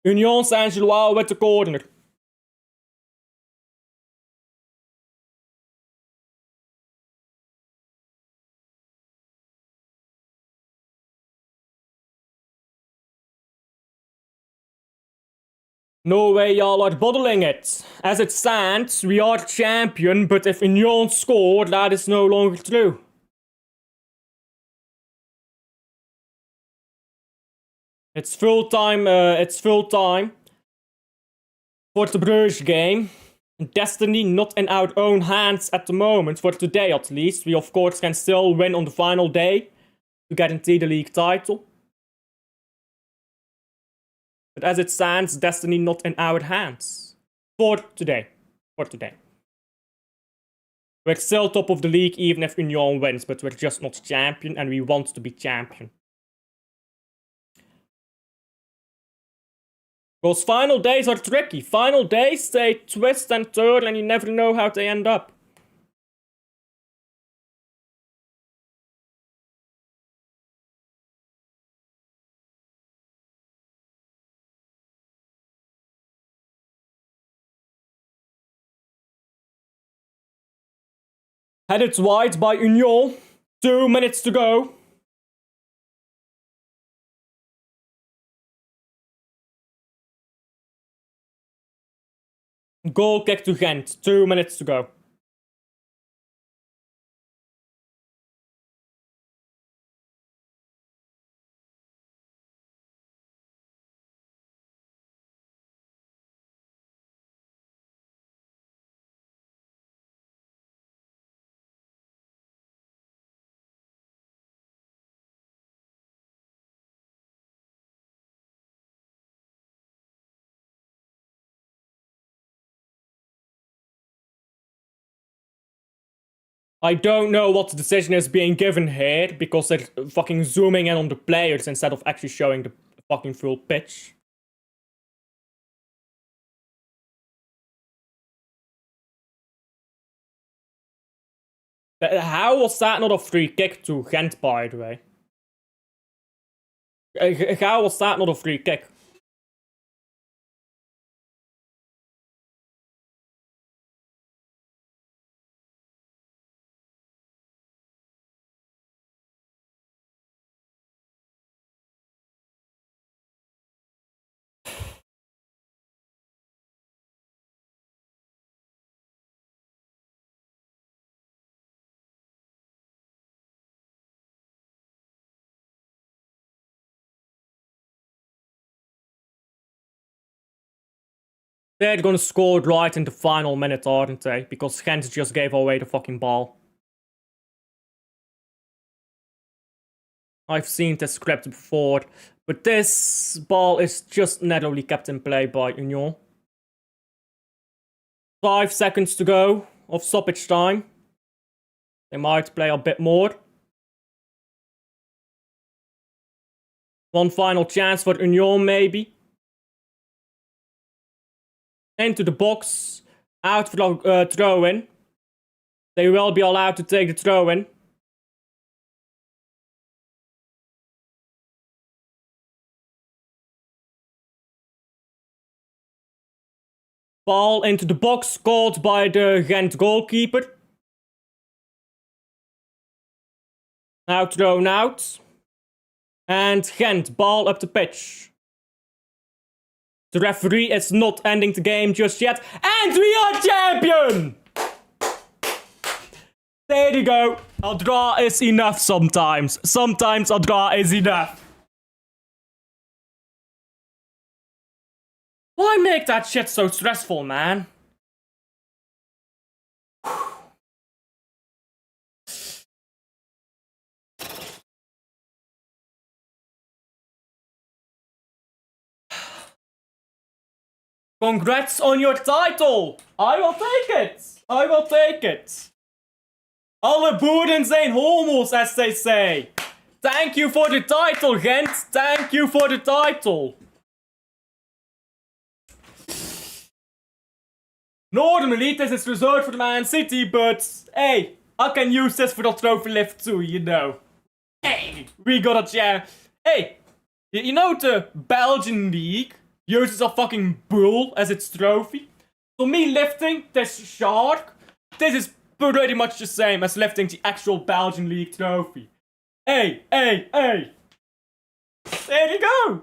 Union Saint-Gilloise with the corner. No way y'all are bottling it. As it stands, we are champion, but if Union scored, that is no longer true. It's full time for the Brugge game. Destiny not in our own hands at the moment, for today at least. We of course can still win on the final day to guarantee the league title. But as it stands, destiny not in our hands. For today. We're still top of the league even if Union wins, but we're just not champion and we want to be champion. Because final days are tricky. Final days, they twist and turn and you never know how they end up. Headed wide by Union. 2 minutes to go. Goal kick to Ghent. 2 minutes to go. I don't know what the decision is being given here, because they're fucking zooming in on the players instead of actually showing the fucking full pitch. How was that not a free kick to Ghent, by the way? How was that not a free kick? They're gonna score right in the final minute, aren't they? Because Ghent just gave away the fucking ball. I've seen this script before, but this ball is just narrowly kept in play by Union. 5 seconds to go of stoppage time. They might play a bit more. One final chance for Union, maybe. Into the box. Out for throw-in. They will be allowed to take the throw-in. Ball into the box, caught by the Ghent goalkeeper. Now thrown out. And Ghent, ball up the pitch. The referee is not ending the game just yet. And we are champion! There you go. A draw is enough sometimes. Sometimes a draw is enough. Why make that shit so stressful, man? Congrats on your title! I will take it! I will take it! Alle boeren zijn homo's, as they say! Thank you for the title, Ghent! Thank you for the title! Normally, this is reserved for Man City, but hey, I can use this for the trophy lift too, you know. Hey, we got a chance. Hey, you know the Belgian league? uses a fucking bull as its trophy. So me lifting this shark, this is pretty much the same as lifting the actual Belgian League trophy. Hey, hey, hey! There you go!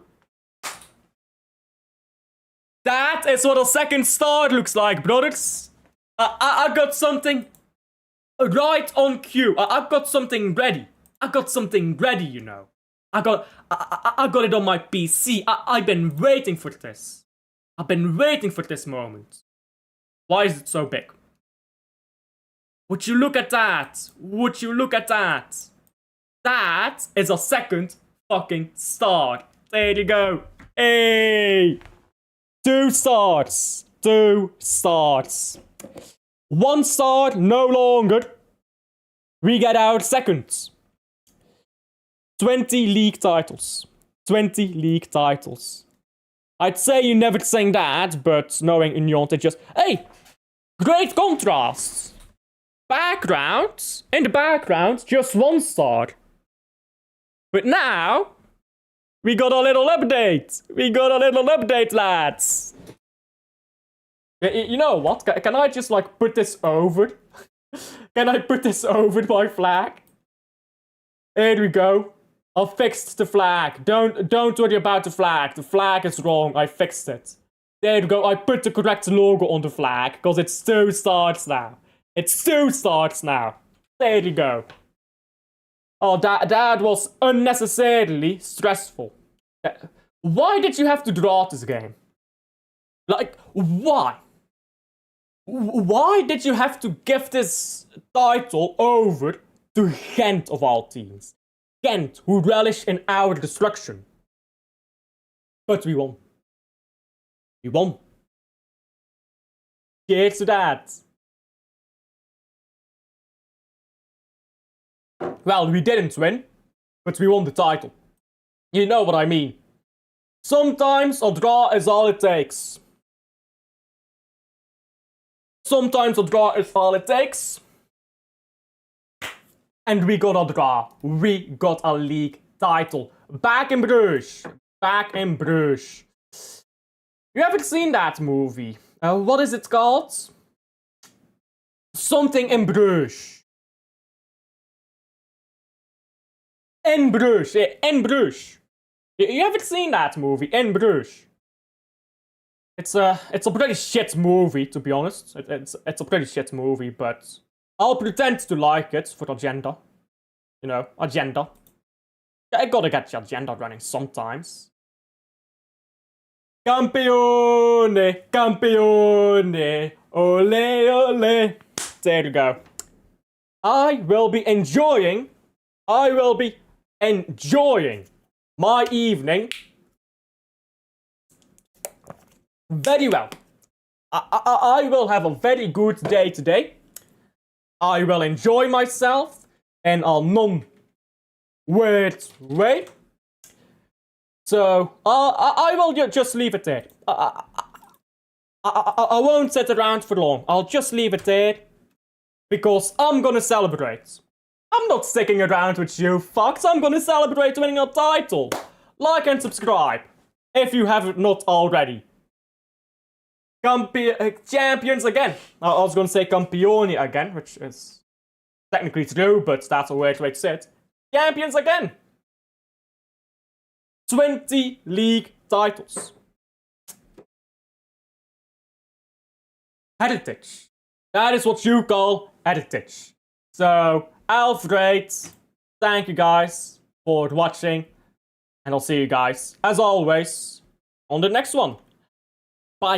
That is what a second start looks like, brothers. I got something right on cue. I got something ready. I got something ready, you know. I got it on my PC. I've been waiting for this. I've been waiting for this moment. Why is it so big? Would you look at that? Would you look at that? That is a second fucking start. There you go. Hey! 2 starts. 2 starts. 1 start, no longer. We get our second. 20 league titles. 20 league titles. I'd say you never sang that, but knowing Union, it just... Hey! Great contrasts! Background. In the background, just 1 star. But now... We got a little update! We got a little update, lads! You know what? Can I just, like, put this over? Can I put this over my flag? There we go. I fixed the flag. Don't worry about the flag. The flag is wrong. I fixed it. There we go. I put the correct logo on the flag, because it's 2 stars now. It's 2 stars now. There you go. Oh, that was unnecessarily stressful. Why did you have to draw this game? Like, why? Why did you have to give this title over to Ghent of all teams? Ghent, who relish in our destruction. But we won. We won. Cheers to that. Well, we didn't win, but we won the title. You know what I mean. Sometimes a draw is all it takes. Sometimes a draw is all it takes. And we got a draw. We got a league title. Back in Bruges. Back in Bruges. You haven't seen that movie. What is it called? Something in Bruges. In Bruges. Yeah, in Bruges. You haven't seen that movie, In Bruges. It's a pretty shit movie, to be honest. It's a pretty shit movie, but I'll pretend to like it for agenda. You know, agenda. I gotta get the agenda running sometimes. Campione, campione, ole, ole. There you go. I will be enjoying my evening very well. I will have a very good day today. I will enjoy myself in a non-weird way. So, I will just leave it there. I won't sit around for long. I'll just leave it there. Because I'm gonna celebrate. I'm not sticking around with you fucks. I'm gonna celebrate winning a title. Like and subscribe. If you haven't not already. Champions again. I was gonna say campioni again, which is technically true, but that's a weird way to say it. Champions again. 20 league titles. Heritage. That is what you call heritage. So, Alfred, thank you guys for watching. And I'll see you guys, as always, on the next one.